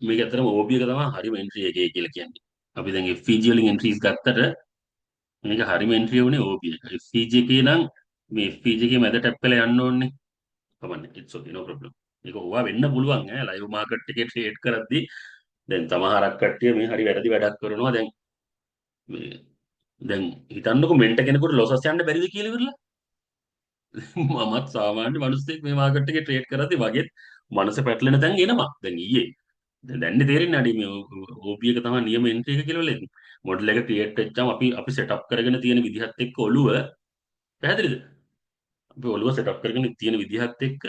මේක ඇත්තටම OB එක තමයි හරිම එන්ට්‍රි එකේ කියලා කියන්නේ. අපි දැන් FPG වලින් එන්ට්‍රීස් ගත්තට මේක හරිම එන්ට්‍රි වුණේ OB එක. FPG එකේ නම් මේ FPG එකේ මැද ටැප් කරලා යන්න ඕනේ. කමන්නේ it's okay no problem. මේක ඕවා වෙන්න පුළුවන් ඈ ලයිව් මාකට් එකේ ට්‍රේඩ් කරද්දී දැන් සමහරක් කට්ටිය මේ හරි වැරදි වැඩක් කරනවා මේ දැන් හිතන්නකො මෙන්ට කෙනෙකුට ලොසස් යන්න බැරිද කියලා ඉවරලා මමත් සාමාන්‍ය මිනිස්සෙක් මේ මාකට් එකේ ට්‍රේඩ් කරද්දී වගේ මනස පැටලෙන තැන් එනවා දැන් ඊයේ දැන් තේරෙන්නේ නැඩි මේ OP එක තමයි නියම එන්ට්‍රි එක කියලා වෙලෙන්නේ මොඩල් එක ක්‍රියේට් වෙච්චාම අපි සෙටප් කරගෙන තියෙන විදිහත් එක්ක ඔළුව පැහැදිලිද අපි ඔළුව සෙටප් කරගෙන තියෙන විදිහත් එක්ක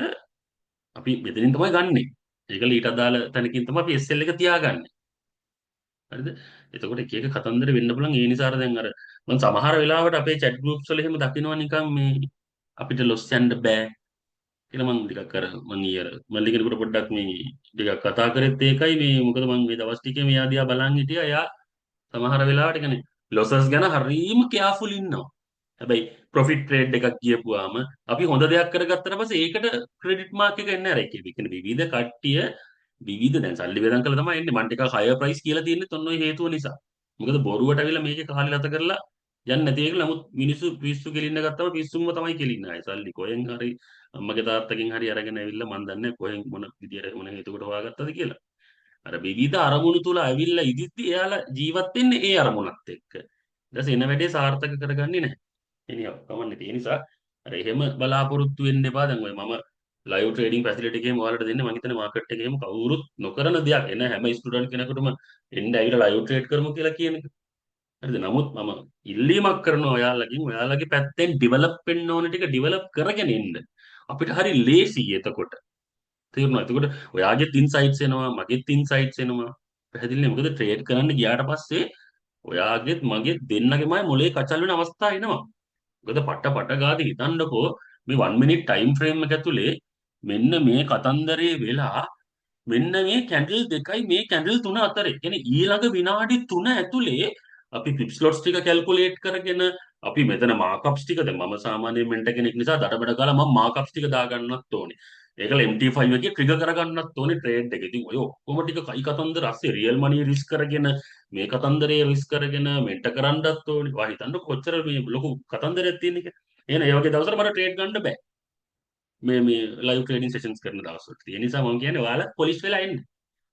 අපි මෙතනින් තමයි ගන්නෙ. ඒකල ඊට අදාළ තැනකින් තමයි අපි SL එක තියාගන්නේ. හරිද? එතකොට එක එක කතන්දර වෙන්න පුළුවන්. ඒ නිසා දැන් අර මම සමහර වෙලාවට අපේ chat groups වල එහෙම දකිනවා නිකන් මේ අපිට ලොස් යන්න බෑ කියලා මම ටිකක් අර මම ඊයර මල්ලි කෙනෙකුට පොඩ්ඩක් මේ ටිකක් කතා කරෙත් ඒකයි මේ මොකද මම මේ දවස් ටිකේ මෙයා දිහා බලන් හිටියා. එයා සමහර වෙලාවට කියන්නේ losses ගැන හරීම කේර්ෆුල් ඉන්නවා. හැබැයි ප්‍රොෆිට් ට්‍රේඩ් එකක් කියපුවාම අපි හොඳ දෙයක් කරගත්තට පස්සේ ඒකට ක්‍රෙඩිට් මාක් එක එන්නේ නැහැ. ඒ කියන්නේ විවිධ කට්ටිය විවිධ දැන් සල්ලි වෙදන් කළා තමයි එන්නේ. මම ටිකක් හයර් ප්‍රයිස් කියලා තියෙන්නේ ඔන්න ඔය හේතුව නිසා. මොකද බොරුවට අවිලා මේකේ කාලි ලත කරලා යන්නේ නැති එක. නමුත් මිනිස්සු පිස්සු කෙලින්න ගත්තම පිස්සුම්ම තමයි කෙලින්නේ. ආයි සල්ලි කොහෙන් හරි අම්මගේ තාත්තගෙන් හරි අරගෙන ඇවිල්ලා මන් දන්නේ කොහෙන් මොන විදියට මොන හේතුවකට හොයාගත්තද කියලා. අර විවිධ අරමුණු තුල ඇවිල්ලා ඉදිද්දි එයාලා ජීවත් වෙන්නේ ඒ අරමුණත් එක්ක. ඊට පස්සේ එන වැඩේ සාර්ථක කරගන්නේ නැහැ. එනියම් කමන්නේ ඒ නිසා අර එහෙම බලාපොරොත්තු වෙන්න එපා. දැන් ඔය මම ලයිව් ට්‍රේඩින් ෆැසිලිටි එකේම ඔයාලට දෙන්නේ මම හිතන්නේ මාකට් එකේම කවුරුත් නොකරන දෙයක්. එන හැම ස්ටුඩන්ට් කෙනෙකුටම එන්න ඇවිල්ලා ලයිව් ට්‍රේඩ් කරමු කියලා කියන එක. හරිද? නමුත් මම ඉල්ලීමක් කරනවා ඔයාලගෙන් ඔයාලගේ පැත්තෙන් ඩිවෙලොප් වෙන්න ඕන ටික ඩිවෙලොප් කරගෙන එන්න. අපිට හරි ලේසි එතකොට. තේරුණා? එතකොට ඔයාගෙත් ඉන්සයිට්ස් එනවා, මගෙත් ඉන්සයිට්ස් එනවා. පැහැදිලිනේ? මොකද ට්‍රේඩ් කරන්න ගියාට පස්සේ ඔයාගෙත් මගෙත් දෙන්නගෙමයි මොලේ කචල් වෙන අවස්ථා එනවා. මොකද පට ගාදී හිතන්නකෝ මේ 1 minute time frame එක ඇතුලේ මෙන්න මේ කතන්දරේ වෙලා මෙන්න මේ කැන්ඩල් දෙකයි මේ කැන්ඩල් තුන අතරේ කියන්නේ ඊළඟ විනාඩි 3 ඇතුලේ අපි ෆ්ලිප් ස්ලොට්ස් ටික කැල්කියුලේට් කරගෙන අපි මෙතන මාකප්ස් ටික දැන් මම සාමාන්‍යයෙන් මෙන්ට කෙනෙක් නිසා දඩබඩ ගාලා මම මාකප්ස් ටික දාගන්නත් ඕනේ. ඒකල MT5 එකේ ට්‍රිගර් කරගන්නත් ඕනේ ට්‍රේඩ් එක. ඉතින් ඔය ඔක්කොම ටික කයි කතන්දර ASCII රියල් මනි රිස්ක් කරගෙන මේ කතන්දරේ රිස්ක් කරගෙන මෙන්ට කරන්නත් ඕනේ. වා හිතන්න කොච්චර මේ ලොකු කතන්දරයක් තියෙන එක. එහෙනම් ඒ වගේ දවසට මට ට්‍රේඩ් ගන්න බෑ. මේ ලයිව් ට්‍රේඩින් සෙෂන්ස් කරන දවස්වලට. ඒ නිසා මම කියන්නේ ඔයාලා පොලිෂ් වෙලා එන්න.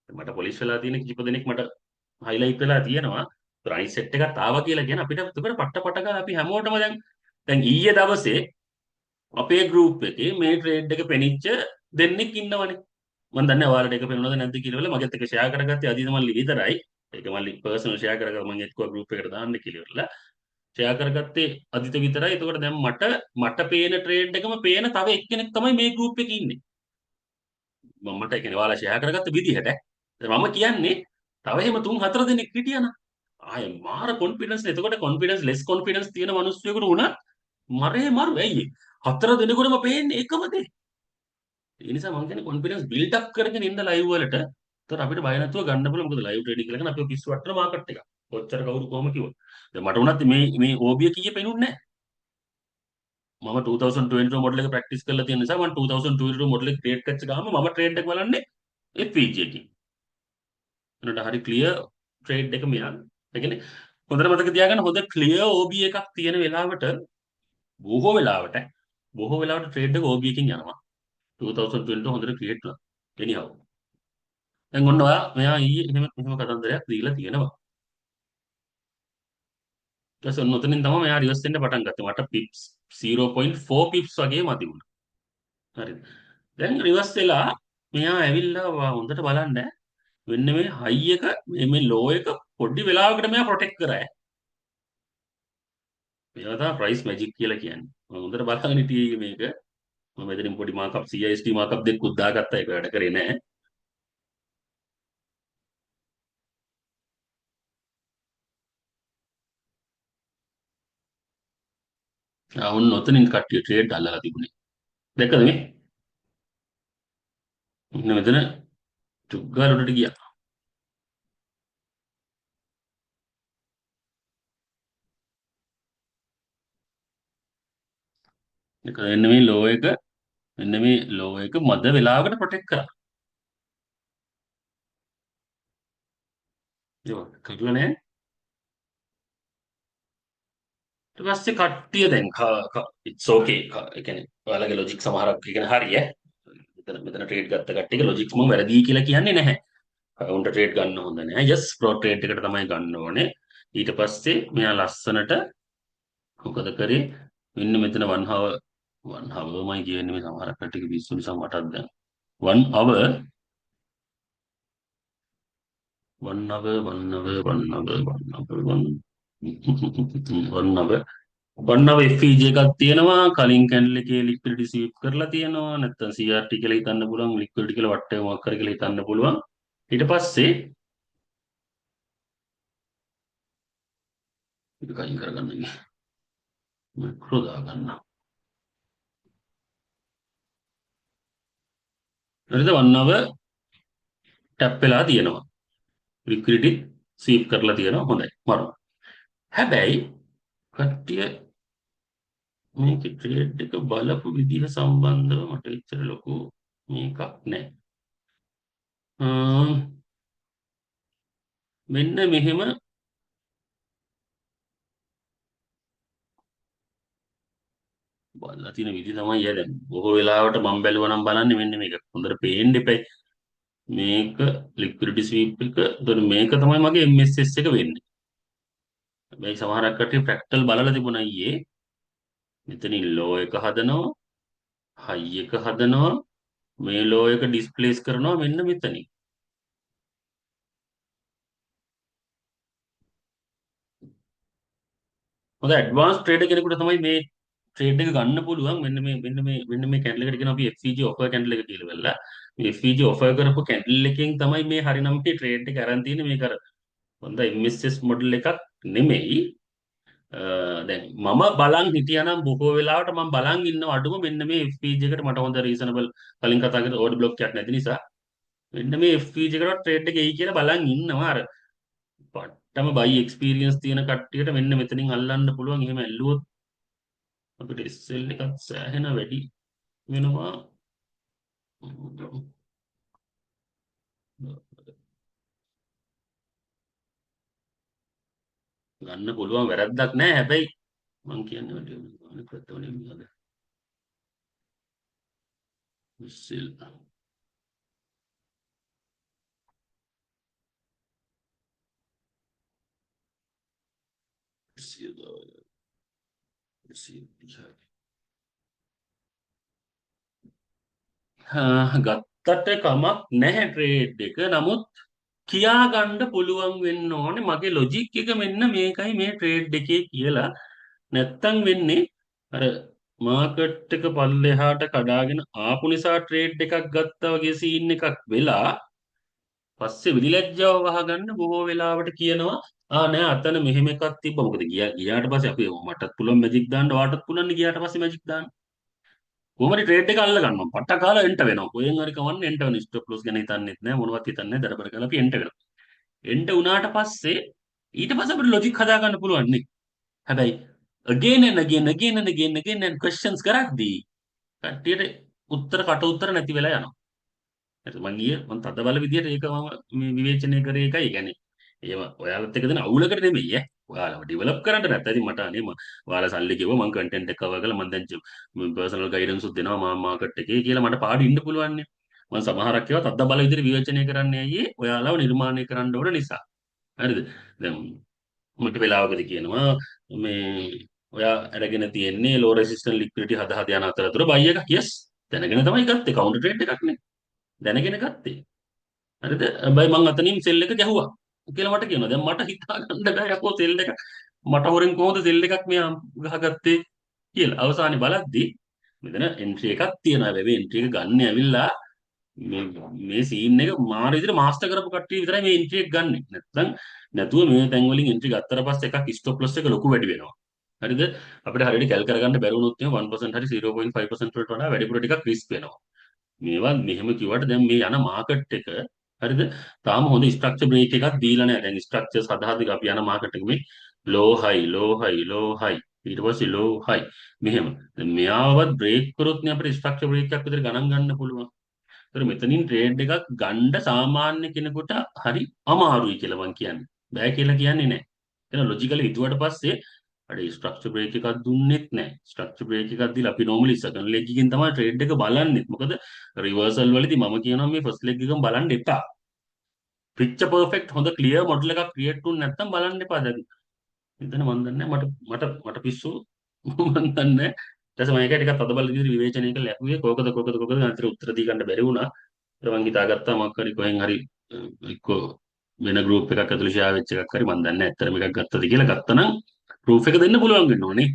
මට පොලිෂ් වෙලා තියෙන කිහිප දෙනෙක් මට හයිලයිට් වෙලා තියෙනවා. ප්‍රයිස් සෙට් එකක් ආවා කියලා කියන අපිට එතකොට පට්ට පට ගාලා අපි හැමෝටම දැන් ඊයේ දවසේ අපේ ගෲප් එකේ මේ ට්‍රේඩ් එක පෙනිච්ච දෙන්නෙක් ඉන්නවනේ. මම දන්නේ ඔයාලට ඒක පෙනුනද නැද්ද කියලා මගෙත් එක ෂෙයා කරගත්තේ අදින මල්ලි විතරයි. ඒක මල්ලි පර්සනල් ෂෙයා කරගත්තා මම එක්ක ගෲප් එකට දාන්න කියලා. ෂෙයා කරගත්තේ අදිත විතරයි. එතකොට දැන් මට පේන ට්‍රේඩ් එකම පේන තව එක්කෙනෙක් තමයි මේ ගෲප් එකේ ඉන්නේ. මට ඒ කියන්නේ ඔයාලා ෂෙයා කරගත්ත විදිහට මම කියන්නේ තව එහෙම 3-4 දෙනෙක් හිටියනම් ආයේ මාර කොන්ෆිඩන්ස් නේ. එතකොට කොන්ෆිඩන්ස් ලෙස් කොන්ෆිඩන්ස් තියෙන මිනිස්සුයෙකුට උනත් මරේ මරු ඇයි? 4 දෙනෙකුටම පේන්නේ එකම දේ. ඒ නිසා මම කියන්නේ කොන්ෆිඩන්ස් බිල්ඩ් අප් කරගෙන ඉන්න ලයිව් වලට. ඒතර අපිට බය නැතුව ගන්න පුළුවන්. මොකද ලයිව් ට්‍රේඩින් කියලා කියන්නේ අපිව පිස්සු වට්ටන මාකට් එකක්. කොච්චර කවුරු කොහොම කිව්වොත්. දැන් මට උනත් මේ OBA කීයේ පෙනුන්නේ නැහැ. මම 2022 මොඩල් එක ප්‍රැක්ටිස් කරලා තියෙන නිසා මම 2022 මොඩල් එක ක්‍රියේට් කරච්ච ගාම මම ට්‍රේඩ් එක බලන්නේ FVG එකකින්. එනට හරි ක්ලියර් ට්‍රේඩ් එක මෙයන්. ඒ කියන්නේ හොඳට මතක තියාගන්න හොඳ ක්ලියර් OBA එකක් තියෙන වෙලාවට බොහෝ වෙලාවට ට්‍රේඩ් එක OBA එකකින් යනවා. 2020 හොඳට ක්‍රියේට් කරලා. anyhow දැන් ඔන්න ඔයා මෙයා ඊයේ එහෙම කතන්දරයක් දීලා තියෙනවා. ඊට පස්සේ ඔන්න ඔතනින් තමයි මෙයා රිවර්ස් වෙන්න පටන් ගත්තේ. මට පිප්ස් 0.4 පිප්ස් වගේ මදි වුණා. හරිද? දැන් රිවර්ස් වෙලා මෙයා ඇවිල්ලා හොඳට බලන්න මෙන්න මේ හයි එක මේ ලෝ එක පොඩි වෙලාවකට මෙයා ප්‍රොටෙක්ට් කරා. මේවා තමයි ප්‍රයිස් මැජික් කියලා කියන්නේ. මම හොඳට බලගෙන හිටියේ මේක. මම මෙතනින් පොඩි මාකප් CIST මාකප් දෙකක් දාගත්තා. ඒක වැඩ කරේ නැහැ. ඔන්න ඔතනින් කට්ටිය ට්‍රේඩ් අල්ලලා තිබුණේ. දැක්කද මේ? මෙන්න මෙතන චුග්ගාල උඩට ගියා. ඒක මෙන්න මේ ලෝ එක මද වෙලාවකට ප්‍රොටෙක්ට් කරා. ඒක කරලා නැහැ. ඊට පස්සේ කට්ටිය දැන් ඉට්ස් ඕකේ. ඒ කියන්නේ ඔයාලගේ ලොජික් සමහරක් කියන්නේ හරි ඈ. මෙතන ට්‍රේඩ් ගත්ත කට්ටියගේ ලොජික්ස් මම වැරදි කියලා කියන්නේ නැහැ. උන්ට ට්‍රේඩ් ගන්න හොඳ නැහැ. ජස්ට් ප්‍රෝ ට්‍රේඩ් එකට තමයි ගන්න ඕනේ. ඊට පස්සේ මෙයා ලස්සනට මොකද කරේ? මෙන්න මෙතන 1 hour මයි කියන්නේ මේ සමහර කට්ටියගේ පිස්සු නිසා මටත් දැන් 1 hour 1 hour 1 hour 1 hour 1 hour 1 hour FEG එකක් තියෙනවා. කලින් කැන්ඩල් එකේ ලික්විඩිටි ස්වීප් කරලා තියෙනවා. නැත්නම් CRT කියලා හිතන්න පුළුවන්. ලික්විඩිටි කියලා වටේ මොකක් කර කියලා හිතන්න පුළුවන්. ඊට පස්සේ ඒක කයින් කරගන්න ඉන්නේ. මැක්‍රෝ දාගන්න. හරිද? 1 hour ටැප් වෙලා තියෙනවා. ලික්විඩිටි ස්වීප් කරලා තියෙනවා. හොඳයි. මරු. හැබැයි කට්ටිය මේකේ ට්‍රේඩ් එක බලපු විදිහ සම්බන්ධව මට එච්චර ලොකු මේකක් නැහැ. මෙන්න මෙහෙම බලලා තියෙන විදිහ තමයි දැන් බොහෝ වෙලාවට මම බැලුවා නම් බලන්නේ මෙන්න මේක. හොඳට පේන්න එපයි. මේක ලික්විඩිටි ස්වීප් එක. එතකොට මේක තමයි මගේ MSS එක වෙන්නේ. හැබැයි සමහරක් කට්ටිය ෆ්‍රැක්ටල් බලලා තිබුණා ඊයේ. මෙතනින් ලෝ එක හදනවා, හයි එක හදනවා, මේ ලෝ එක ඩිස්ප්ලේස් කරනවා මෙන්න මෙතනින්. හොඳ ඇඩ්වාන්ස් ට්‍රේඩර් කෙනෙකුට තමයි මේ ට්‍රේඩ් එක ගන්න පුළුවන්. මෙන්න මේ කැන්ඩල් එකට කියනවා අපි FCG ඔෆර් කැන්ඩල් එක කියලා වෙලා. මේ FCG ඔෆර් කරපු කැන්ඩල් එකෙන් තමයි මේ හරිනම් මේ ට්‍රේඩ් එක අරන් තියෙන්නේ. මේක අර හොඳ MSS මොඩල් එකක් නෙමෙයි. දැන් මම බලන් හිටියානම් බොහෝ වෙලාවට මම බලන් ඉන්නව අඩුම මෙන්න මේ FPG එකට මට හොඳ රීසනබල් කලින් කතා කරලා ඕඩර් බ්ලොක් එකක් නැති නිසා මෙන්න මේ FPG එකට ට්‍රේඩ් එක එයි කියලා බලන් ඉන්නවා. අර පට්ටම බයි එක්ස්පීරියන්ස් තියෙන කට්ටියට මෙන්න මෙතනින් අල්ලන්න පුළුවන්. එහෙම ඇල්ලුවොත් අපිට SL එකක් සෑහෙන වැඩි වෙනවා. ගන්න පුළුවන් වැරද්දක් නෑ හැබැයි මං කියන්නේ අනිත් පැත්තවනේ මියද විසිල් විසිල් විසිල් ගත්තට කමක් නැහැ ට්‍රේඩ් එක. නමුත් කියා ගන්න පුළුවන් වෙන්න ඕනේ මගේ ලොජික් එක මෙන්න මේකයි මේ ට්‍රේඩ් එකේ කියලා. නැත්තම් වෙන්නේ අර මාකට් එක පල්ලෙහාට කඩාගෙන ආපු නිසා ට්‍රේඩ් එකක් ගත්තා වගේ සීන් එකක් වෙලා පස්සේ විලිලැජ්ජාව වහගන්න බොහෝ වෙලාවට කියනවා නෑ අතන මෙහෙම එකක් තිබ්බා. මොකද ගියාට පස්සේ අපි මටත් පුළුවන් මැජික් දාන්න වාටත් පුළුවන් නේ ගියාට පස්සේ මැජික් දාන්න. කොහමද ට්‍රේඩ් එක අල්ල ගන්නවා. පට්ට කාලා එන්ට වෙනවා. කොහෙන් හරි කවන්න එන්ට වෙනවා. ස්ටොප් ලොස් ගැන හිතන්නෙත් නෑ මොනවත් හිතන්නේ නෑ. දරබර කරලා අපි එන්ට වෙනවා. එන්ට වුණාට පස්සේ ඊට පස්සේ අපිට ලොජික් හදා ගන්න පුළුවන් නේ. හැබැයි again and again again and again again and questions කරද්දී කට්ටියට කට උත්තර නැති වෙලා යනවා. හරි මං ගියේ මං තද බල විදියට ඒක මම මේ විවේචනය කරේ එකයි. කියන්නේ ඒව ඔයාලත් එක්ක දෙන අවුලකට නෙමෙයි ඈ. ඔයාලව ඩෙවලොප් කරන්න නැත්නම් ඉතින් මට අනේ ඔයාලා සල්ලි ගෙවුවා මං කන්ටෙන්ට් එක කවර් කරලා මං දැන් පර්සනල් ගයිඩන්ස් උත් දෙනවා මාකට් එකේ කියලා මට පාඩු ඉන්න පුළුවන් නේ. මං සමහරක් ඒවා තද බල විදියට විවේචනය කරන්නේ ඇයි ඔයාලව නිර්මාණය කරන්න ඕන නිසා. හරිද? දැන් මට වෙලාවකදී කියනවා මේ ඔයා අරගෙන තියෙන්නේ ලෝ රෙසිස්ටන්ට් ලික්විඩිටි හද හද යන අතරතුර බයි එකක් yes දැනගෙන තමයි ගත්තේ කවුන්ටර් ට්‍රේඩ් එකක් නේ දැනගෙන ගත්තේ හරිද හැබැයි මං අතනින් සෙල් එක ගැහුවා කියලා මට කියනවා දැන් මට හිතා ගන්න බෑ යකෝ සෙල් එක මට හොරෙන් කොහොමද සෙල් එකක් මෙයා ගහගත්තේ කියලා අවසානයේ බලද්දී මෙතන එන්ට්‍රි එකක් තියෙනවා හැබැයි එන්ට්‍රි එක ගන්න ඇවිල්ලා මේ මේ සීන් එක මාර විදිහට මාස්ටර් කරපු කට්ටිය විතරයි මේ එන්ට්‍රි එක ගන්නෙ. නැත්නම් නැතුව මේ තැන් වලින් එන්ට්‍රි ගත්තට පස්සේ එකක් ස්ටොප් ලොස් එක ලොකු වැඩි වෙනවා. හරිද? අපිට හරියට කැල් කරගන්න බැරි වුණොත් එහෙනම් 1% හරි 0.5% වලට වඩා වැඩිපුර ටිකක් රිස්ක් වෙනවා. මේවා මෙහෙම කිව්වට දැන් මේ යන මාකට් එක හරිද? තාම හොඳ ස්ට්‍රක්චර් බ්‍රේක් එකක් දීලා නැහැ. දැන් ස්ට්‍රක්චර්ස් හදාහදී අපි යන මාකට් එක මේ ලෝ හයි ලෝ හයි ලෝ හයි ඊට පස්සේ ලෝ හයි මෙහෙම. දැන් මෙයාවත් බ්‍රේක් කරොත් නේ අපිට ස්ට්‍රක්චර් බ්‍රේක් එකක් විතර ගණන් ගන්න පුළුවන්. ඒතර මෙතනින් ට්‍රේඩ් එකක් ගන්න සාමාන්‍ය කෙනෙකුට හරි අමාරුයි කියලා මං කියන්නේ. බෑ කියලා කියන්නේ නැහැ. එහෙනම් ලොජිකලි හිතුවට පස්සේ අර ස්ට්‍රක්චර් බ්‍රේක් එකක් දුන්නෙත් නැහැ. ස්ට්‍රක්චර් බ්‍රේක් එකක් දීලා අපි normally second leg එකකින් තමයි ට්‍රේඩ් එක බලන්නේ. මොකද රිවර්සල් වලදී මම කියනවා මේ first leg එකම බලන්න එපා. picture perfect හොඳ clear model එකක් create වුනේ නැත්නම් බලන්න එපා දැන්. එතන මන් දන්නේ මට පිස්සු මන් දන්නේ ඊට පස්සේ මම ඒක ටිකක් අදබල විදිහට විවේචනය කරලා ලැබුවේ කොකද අන්තර උත්තර දී ගන්න බැරි වුණා ඊට මං හිතාගත්තා මොකක් හරි කොහෙන් හරි එක්කෝ වෙන ගෲප් එකක් ඇතුළේ ෂෙයා වෙච්ච එකක් හරි මන් දන්නේ නැහැ ඇත්තටම එකක් ගත්තද කියලා ගත්තනම් ප්‍රූෆ් එක දෙන්න පුළුවන් වෙන්න ඕනේ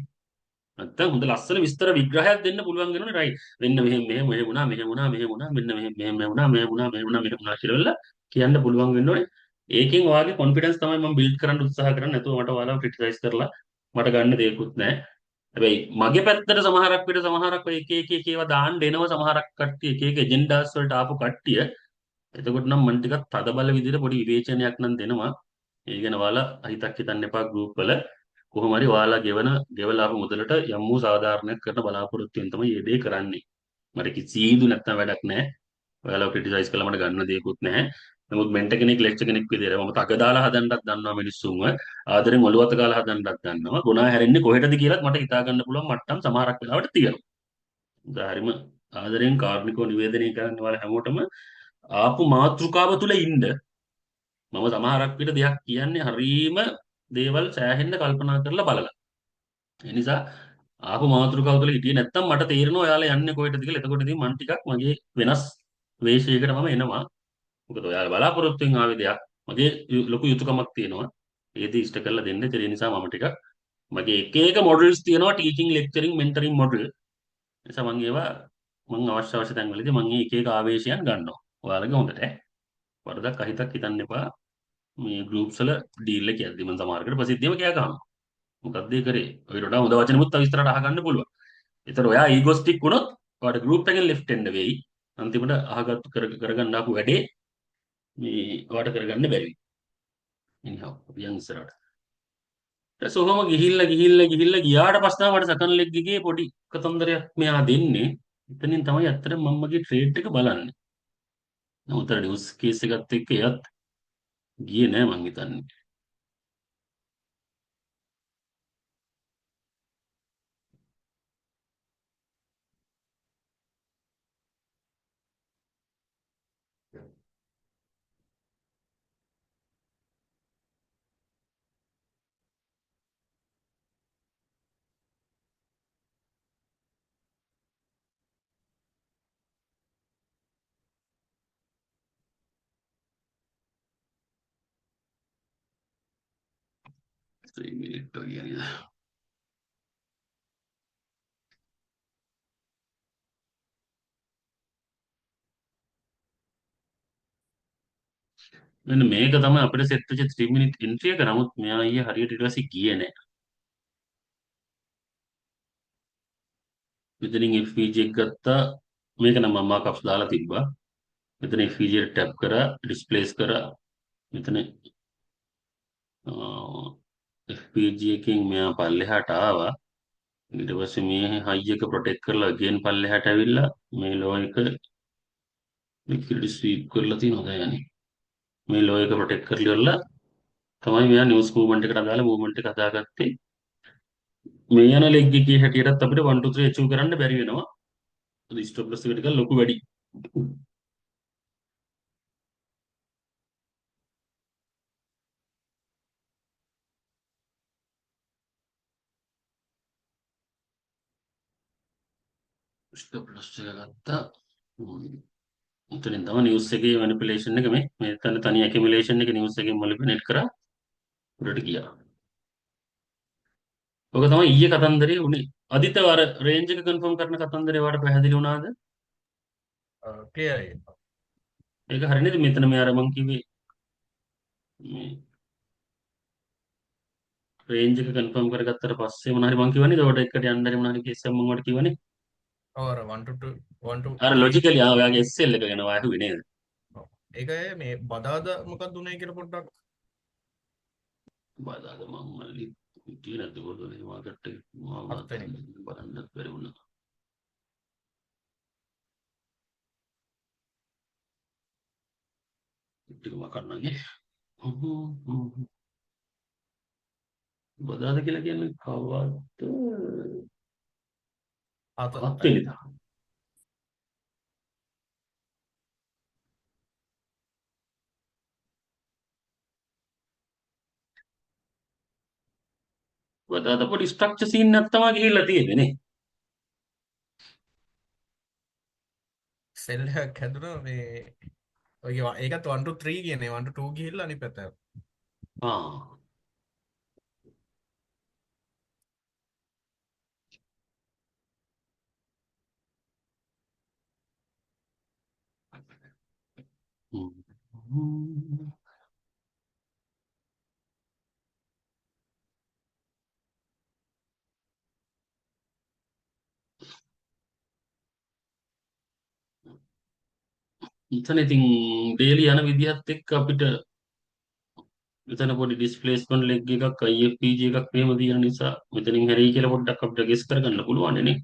නැත්තම් හොඳ ලස්සන විස්තර විග්‍රහයක් දෙන්න පුළුවන් වෙනෝනේ රයිට් මෙන්න මෙහෙම වුණා මෙන්න මෙහෙම වුණා කියලා කියන්න පුළුවන් වෙන්න ඕනේ ඒකෙන් ඔයාගේ කොන්ෆිඩන්ස් තමයි මම බිල්ඩ් කරන්න උත්සාහ කරන්නේ නැතුව මට ඔයාලව ක්‍රිටිසයිස් කරලා මට ගන්න දෙයක්වත් නැහැ හැබැයි මගේ පැත්තට සමහරක් ඔය එක ඒවා දාන්න එනවා සමහරක් කට්ටිය එක එජෙන්ඩාස් වලට ආපු කට්ටිය එතකොට නම් මම ටිකක් තදබල විදිහට පොඩි විවේචනයක් නම් දෙනවා ඒ ගැන ඔයාලා අහිතක් හිතන්න එපා ගෲප් වල කොහොම හරි ඔයාලා ගෙවලා ආපු මුදලට යම් වූ සාධාරණයක් කරන බලාපොරොත්තුෙන් තමයි මේ දේ කරන්නේ මට කිසිදු නැත්තම් වැඩක් නැහැ ඔයාලා ක්‍රිටිසයිස් කළා මට ගන්න දෙයක්වත් නැහැ නමුත් මෙන්ට කෙනෙක් ලෙක්චර් කෙනෙක් විදියට මම තක දාලා හදන්නත් දන්නවා මිනිස්සුන්ව ආදරෙන් ඔලුව අත ගාලා හදන්නත් දන්නවා ගුණා හැරෙන්නේ කොහෙටද කියලාත් මට හිතා ගන්න පුළුවන් මට්ටම් සමහරක් වෙලාවට තියෙනවා හරිම ආදරෙන් කාර්මිකව නිවේදනය කරන්න ඔයාලා හැමෝටම ආපු මාතෘකාව තුල ඉන්න මම සමහරක් විට දෙයක් කියන්නේ හරීම දේවල් සෑහෙන්න කල්පනා කරලා බලලා. ඒ නිසා ආපු මාතෘකාව තුළ හිටියේ නැත්තම් මට තේරෙනවා ඔයාලා යන්නේ කොහෙටද කියලා. එතකොට ඉතින් මම ටිකක් මගේ වෙනස් වේශයකට මම එනවා. මොකද ඔයාලා බලාපොරොත්තුෙන් ආවේ දෙයක්. මගේ ලොකු යුතුයකමක් තියෙනවා. ඒද ඉෂ්ට කරලා දෙන්න. ඒ නිසා මම ටිකක් මගේ එක මොඩල්ස් තියෙනවා ටීචින් ලෙක්චරින් මෙන්ටරින් මොඩල්. ඒ නිසා මම ඒවා මම අවශ්‍ය තැන් වලදී මම එක ආවේශයන් ගන්නවා. ඔයාලගේ හොඳට වරදක් අහිතක් හිතන්න එපා. මේ ගෲප්ස් වල ඩීල් එක යද්දි මම සමහරකට ප්‍රසිද්ධියම කෑ ගන්නවා. මොකක්ද ඒ කරේ? ඔය වඩා හොඳ වචනෙමුත් තව විස්තරට අහගන්න පුළුවන්. ඒතර ඔයා ඊගොස්ටික් වුණොත් ඔයාට ගෲප් එකෙන් ලෙෆ්ට් එන්න වෙයි. අන්තිමට අහගත්තු කරගන්න ආපු වැඩේ මේ ඔයාට කරගන්න බැරි වෙයි. anyhow අපි යන් ඉස්සරහට. ඊට ඔහොම ගිහිල්ලා ගියාට පස්සේ තමයි මට සකන් ලෙග් එකේ පොඩි කතන්දරයක් මෙයා දෙන්නේ. එතනින් තමයි ඇත්තට මම මගේ ට්‍රේඩ් එක බලන්නේ. නමුත් අර නිවුස් කේස් එකත් එක්ක එයත් ගියේ නෑ මං හිතන්නේ. ඒ මිනිත්තු කියන්නේ. මෙන්න මේක තමයි අපිට සෙට් වෙච්ච 3 මිනිත් එන්ට්‍රි එක. නමුත් මෙයා ඊයේ හරියට ඊට පස්සේ ගියේ නෑ. මෙතනින් FPG එක ගත්තා. මේක නම් මම මාකප්ස් දාලා තිබ්බා. මෙතන FPG එක ටැප් කරා, ඩිස්ප්ලේස් කරා. මෙතන FPG එකෙන් මෙයා පල්ලෙහාට ආවා. ඊට පස්සේ මේ හයි එක ප්‍රොටෙක්ට් කරලා ගේන් පල්ලෙහාට ඇවිල්ලා මේ ලෝ එක ලික්විඩ් ස්වීප් කරලා තියෙනවා දැන්. මේ ලෝ එක ප්‍රොටෙක්ට් කරලා තමයි මෙයා නිවුස් මූව්මන්ට් එකට අදාළ මූව්මන්ට් එක හදාගත්තේ. මේ යන ලෙග් එකේ හැටියටත් අපිට 1 2 3 අචීව් කරන්න බැරි වෙනවා. අද ස්ටොප් ලොස් එක ටිකක් ලොකු වැඩි. ස්ටොප් ලොස් එක ගත්තා. උතනින් තමයි නිවුස් එකේ මැනිපියුලේෂන් එක මේ තනි ඇකියුමුලේෂන් එක නිවුස් එකෙන් මොලිපිනේට් කරා උඩට ගියා. ඔක තමයි ඊයේ කතන්දරේ උනේ. අදිත අර රේන්ජ් එක කන්ෆර්ම් කරන කතන්දරේ වාට පැහැදිලි වුණාද? ක්ලියර්. ඒක හරිය නේද? මෙතන මේ අර මං කිව්වේ මේ රේන්ජ් එක කන්ෆර්ම් කරගත්තට පස්සේ මොනවා හරි මං කිව්වනේ ඒකට එකට යන්න හරි මොනවා හරි කේස් එකක් මං ඔයාලට කිව්වනේ. ඔව් අර 1 to 2 1 to අර 3. ලොජිකලි ඔයාගේ SL එක ගැන ඔයා අහුවේ නේද? ඔව්. ඒක මේ බදාද මොකක්ද උනේ කියලා පොඩ්ඩක් බදාද මං මල්ලි හිටියේ නැද්ද පොතේ මාකට් එක මාවත් 7 වෙනි. බලන්නත් බැරි වුණා. ටික මකන්නගේ. බදාද කියලා කියන්නේ කවද්ද? අත 7 වෙනිදා. බදාද පොඩි ස්ට්‍රක්චර් සීන් එකක් තමයි ගිහිල්ලා තියෙන්නේ නේ. සෙල් එකක් හැදුනා මේ ඔය ඒකත් 1 to 3 කියන්නේ 1 to 2 ගිහිල්ලා අනිත් පැත්තට. ආ. හ්ම්. එතන ඉතින් ඩේලි යන විදිහත් එක්ක අපිට මෙතන පොඩි ඩිස්ප්ලේස්මන්ට් ලෙග් එකක් IFPG එකක් මෙහෙම තියෙන නිසා මෙතනින් හැරෙයි කියලා පොඩ්ඩක් අපිට ගෙස් කරගන්න පුළුවන් නේ.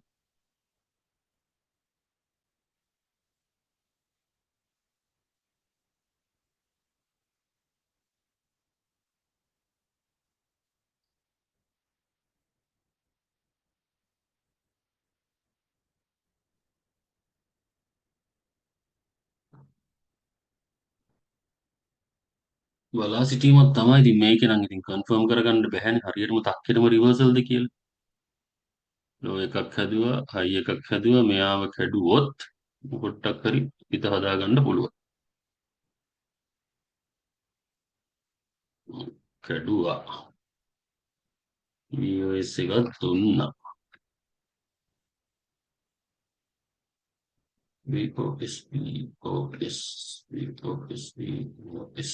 බලා සිටීමක් තමයි ඉතින් මේකේ නම් ඉතින් කන්ෆර්ම් කරගන්න බැහැනේ හරියටම තක්කෙටම රිවර්සල්ද කියලා. ලෝ එකක් හැදුවා, හයි එකක් හැදුවා, මෙයාව කැඩුවොත් පොඩ්ඩක් හරි හිත හදාගන්න පුළුවන්. කැඩුවා. VOS එකක් දුන්නා. VOS VOS VOS VOS.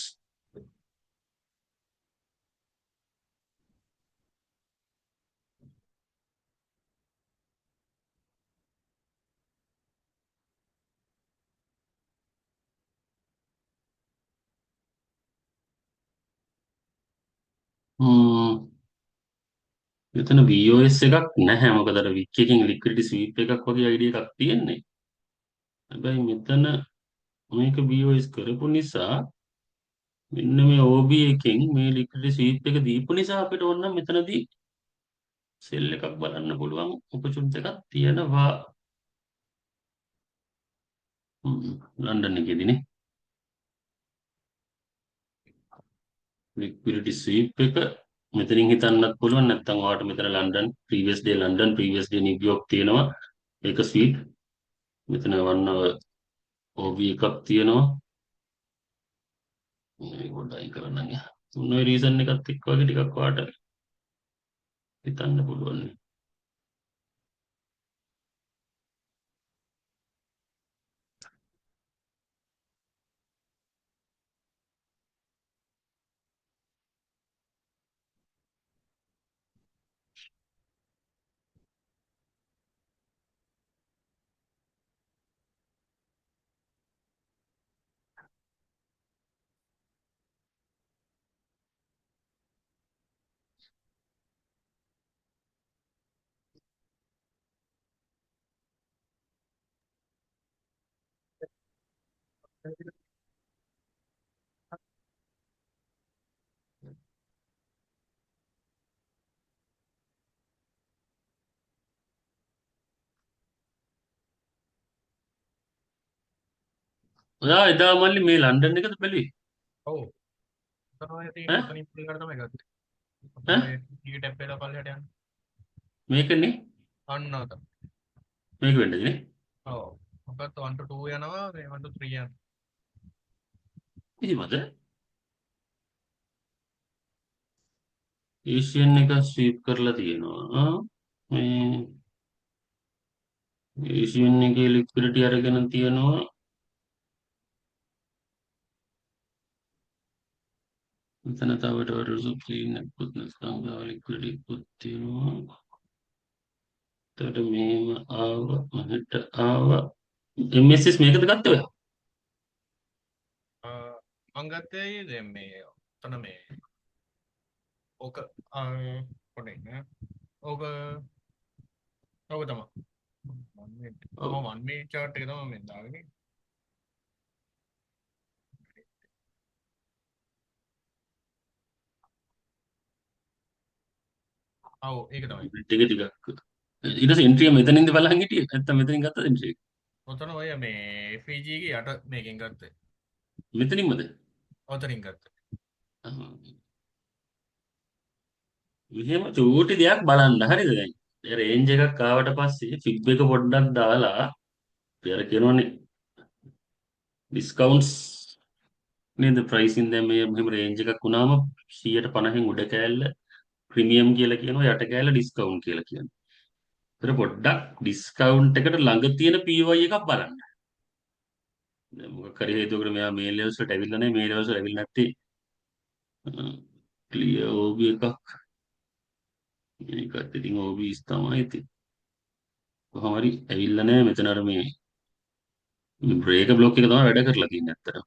Hmm. මෙතන VOS එකක් නැහැ. මොකද අර වික් එකකින් ලික්විඩිටි ස්වීප් එකක් වගේ අයිඩියා එකක් තියෙන්නේ. හැබැයි මෙතන මේක VOS කරපු නිසා මෙන්න මේ OB එකෙන් මේ ලික්විඩිටි ස්වීප් එක දීපු නිසා අපිට ඕන නම් මෙතනදී සෙල් එකක් බලන්න පුළුවන් ඔපචුනිටි එකක් තියෙනවා. ලන්ඩන් එකේදීනේ ලික්විඩිටි ස්වීප් එක මෙතනින් හිතන්නත් පුළුවන්. නැත්නම් ඔයාලට මෙතන ලන්ඩන් ප්‍රීවියස් ඩේ නිව්යෝක් තියෙනවා. ඒක ස්වීප්. මෙතන වන්න OB එකක් තියෙනවා. මේ ගොඩයි කරන්න. මොන රීසන් එකත් එක්ක වගේ ටිකක් ඔයාලට හිතන්න පුළුවන්. ඔයා එදා මල්ලි මේ ලන්ඩන් එකද බැලුවේ? ඔව්. උතන ඔය තියෙන ඈ? උතනින් පිළිගන්න තමයි ගත්තේ. උතන ඈ? ඔය ටිකට් ඇප් එක පල්ලෙහාට යන්න. මේකනේ. අන්න උතන. මේක වෙන්නේනේ. ඔව්. මොකක්ද 1 to 2 යනවා මේ 1 to 3 යනවා. එහෙමද? ඒෂියන් එක ස්වීප් කරලා තියෙනවා. මේ ඒෂියන් එකේ ලික්විඩිටි අරගෙන තියෙනවා. මෙතන තව ඩොලර් සුප්‍රීම් එකකුත් නැත්නම් ලික්විඩිටිකුත් තියෙනවා. එතකොට මේව මහට ආවා. MSS මේකද ගත්තේ ඔයා? මං ගත්තේ දැන් මේ උතන මේ ඕක පොඩේ නේ. ඕක ඕක තමයි. 1 minute. ඔව්. 1 minute chart එක තමයි මම දාන්නේ. ඔව් ඒක තමයි. ටික ටිකක්. ඊට පස්සේ එන්ට්‍රිය මෙතනින්ද බලන් හිටියේ. නැත්නම් මෙතනින් ගත්තද එන්ට්‍රි එක? ඔතන ඔය මේ FEG ගේ යට මේකෙන් ගත්තේ. මෙතනින්මද? ඔතනින් ගත්තේ. මෙහෙම චූටි දෙයක් බලන්න හරිද දැන්. ඒ රේන්ජ් එකක් ආවට පස්සේ ෆිබ් එක පොඩ්ඩක් දාලා අපි අර කියනවනේ ඩිස්කවුන්ට්ස් නේද ප්‍රයිසින් දැන් මේ මෙහෙම රේන්ජ් එකක් වුණාම 150න් උඩ කෑල්ල ප්‍රීමියම් කියලා කියනවා යට කෑල්ල ඩිස්කවුන්ට් කියලා කියනවා. ඒතර පොඩ්ඩක් ඩිස්කවුන්ට් එකට ළඟ තියෙන PY එකක් බලන්න. දැන් මොකක් හරි හේතුවකට මෙයා මේ ලෙවල්ස් වලට ඇවිල්ලා නැහැ මේ ලෙවල්ස් වල ඇවිල්ලා නැත්තේ ක්ලියර් OB එකක් මේකත් ඉතින් OBs තමයි ඉතින් කොහොම හරි ඇවිල්ලා නැහැ මෙතන අර මේ බ්‍රේක බ්ලොක් එක තමයි වැඩ කරලා තියෙන්නේ ඇත්තට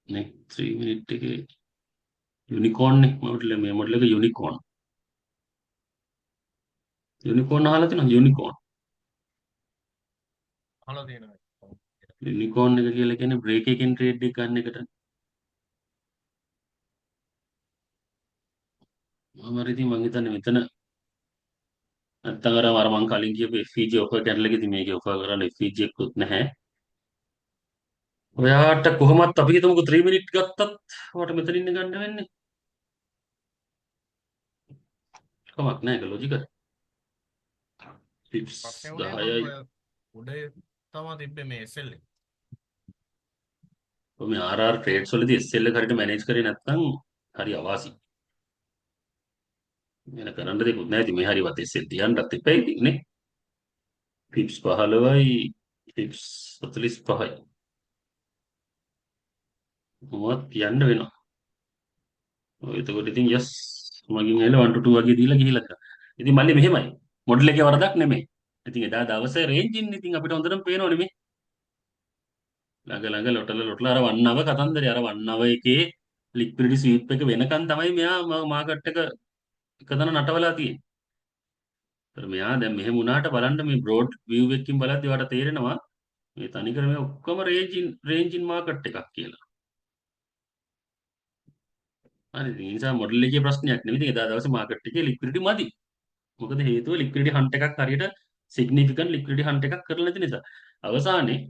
නේ 3 මිනිත් එකේ යුනිකෝර්න් නේ මේ මොඩල් එක යුනිකෝර්න් අහලා තියෙනවද අහලා තියෙනවා. යුනිකෝර්න් එක කියලා කියන්නේ බ්‍රේක් එකෙන් ට්‍රේඩ් එක ගන්න එකට මම ඉතින් මං හිතන්නේ මෙතන නැත්තම් අර මං කලින් කියපු FEG ඔෆර් කැන්ඩල් එකේදී මේකේ ඔෆර් කරන්න FEG එකකුත් නැහැ ඔයාට කොහොමත් අපි හිතමුකෝ 3 මිනිත් ගත්තත් ඔයාට මෙතනින් ඉන්න ගන්න වෙන්නේ කමක් නැහැ ඒක ලොජිකල් ටිප්ස් ප්‍රශ්නේ උනේ 10යි මම ඔය උඩේ තමයි තිබ්බේ මේ SL එක. මේ RR ට්‍රේඩ්ස් වලදී SL එක හරියට මැනේජ් කරේ නැත්නම් හරි අවාසි වෙන කරන්න දෙයක් නැහැ ඉතින් මේ හරියවත් SL තියන්නත් එපා ඉතින් නේ ටිප්ස් 15යි ටිප්ස් 45යි මොකක්ද කියන්න වෙනවා ඔය එතකොට ඉතින් යස් මගින් ඇවිල්ලා 1 to 2 වගේ දීලා ගිහිල්ලා කරා. ඉතින් මල්ලි මෙහෙමයි. මොඩල් එකේ වරදක් නෙමෙයි. ඉතින් එදා දවසේ රේන්ජ් ඉන්නේ ඉතින් අපිට හොඳටම පේනවනේ මේ. ළඟ ළඟ ලොටල අර වන්නව කතන්දරේ අර වන්නව එකේ ලික්විඩිටි ස්වීප් එක වෙනකන් තමයි මෙයා මාකට් එක එකතන නටවලා තියෙන්නේ. ඒතර මෙයා දැන් මෙහෙම වුණාට බලන්න මේ බ්‍රෝඩ් view එකකින් බලද්දි ඔයාලට තේරෙනවා මේ තනිකර මේ ඔක්කොම රේන්ජින් මාකට් එකක් කියලා. හරි ඉතින් ඒ නිසා මොඩල් එකේ ප්‍රශ්නයක් නෙවෙයි. ඉතින් එදා දවසේ මාකට් එකේ ලික්විඩිටි මදි. මොකද හේතුව ලික්විඩිටි හන්ට් එකක් හරියට සිග්නිෆිකන්ට් ලික්විඩිටි හන්ට් එකක් කරලා නැති නිසා. අවසානයේ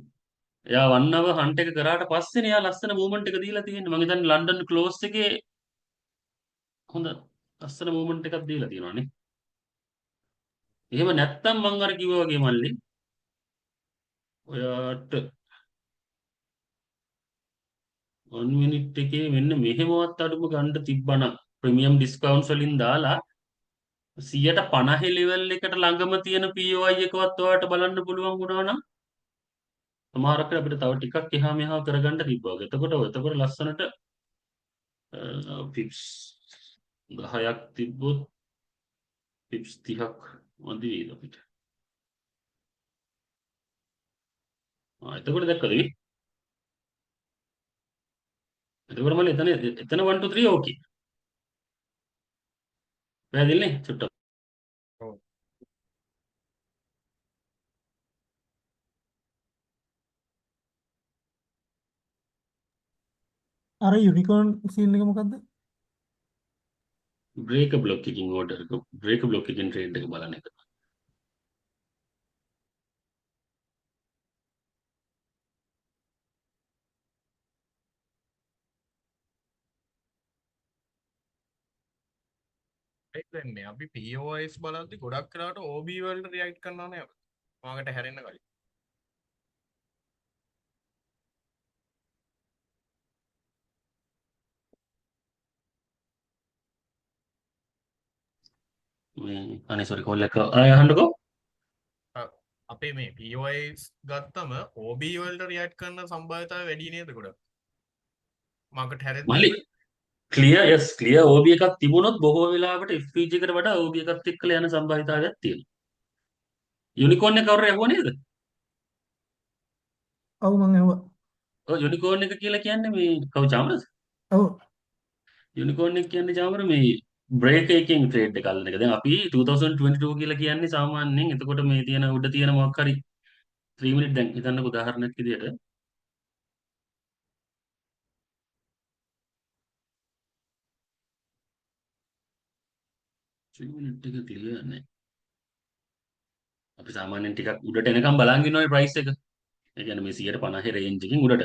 එයා 1 hour හන්ට් එක කරාට පස්සේනේ එයා ලස්සන මූවමන්ට් එක දීලා තියෙන්නේ. මම හිතන්නේ ලන්ඩන් ක්ලෝස් එකේ හොඳ ලස්සන මූවමන්ට් එකක් දීලා තියෙනවානේ. එහෙම නැත්තම් මං අර කිව්වා වගේ මල්ලි ඔයාට 1 මිනිට් එකේ මෙන්න මෙහෙමවත් අඩුම ගන්න තිබ්බනම් ප්‍රීමියම් ඩිස්කවුන්ට්ස් වලින් දාලා 150 ලෙවල් එකට ළඟම තියෙන POI එකවත් ඔයාලට බලන්න පුළුවන් වුණා නම් සමහරක් අපිට තව ටිකක් එහා මෙහා කරගන්න තිබ්බා. එතකොට ලස්සනට පිප්ස් 10ක් තිබ්බොත් පිප්ස් 30ක් මදි වේද අපිට. එතකොට දැක්කද මේ? එතකොට මම එතන 1 2 3 ඕකේ. පැහැදිලිනේ චුට්ටක්. ඔව්. අර යුනිකෝන් සීන් එක මොකද්ද? බ්‍රේක් බ්ලොක් එකකින් ඕඩර් එක බ්‍රේක් බ්ලොක් එකකින් ට්‍රේඩ් එක බලන එක. ඒ දැන්නේ අපි POIs බලද්දි ගොඩක් කරාට OB වලට රියැක්ට් කරනවා නේ අපි. මාකට හැරෙන්න කලින්. මේ අනේ සෝරි කෝල් එක ආය අහන්නකෝ. අපේ මේ POIs ගත්තම OB වලට රියැක්ට් කරන සම්භාවිතාවය වැඩි නේද ගොඩක්? මාකට හැරෙද්දී මල්ලි ක්ලියර් OB එකක් තිබුණොත් බොහෝ වෙලාවට FPG එකට වඩා OB එකත් එක්කලා යන සම්භාවිතාවයක් තියෙනවා. යුනිකෝන් එක කවුරු යහුවා නේද? ඔව් මං ඇහුවා. ඔය යුනිකෝන් එක කියලා කියන්නේ මේ කවු චාමරද? ඔව්. යුනිකෝන් එක කියන්නේ චාමර මේ බ්‍රේක් එකකින් ට්‍රේඩ් එක අල්ලන එක. දැන් අපි 2022 කියලා කියන්නේ සාමාන්‍යයෙන් එතකොට මේ තියෙන උඩ තියෙන මොකක් හරි 3 මිනිත් දැන් හිතන්නකෝ උදාහරණයක් විදියට 3 මිනිත් එක ක්ලියර් නැහැ. අපි සාමාන්‍යයෙන් ටිකක් උඩට එනකම් බලන් ඉන්නෝනේ ප්‍රයිස් එක. ඒ කියන්නේ මේ 150 රේන්ජ් එකකින් උඩට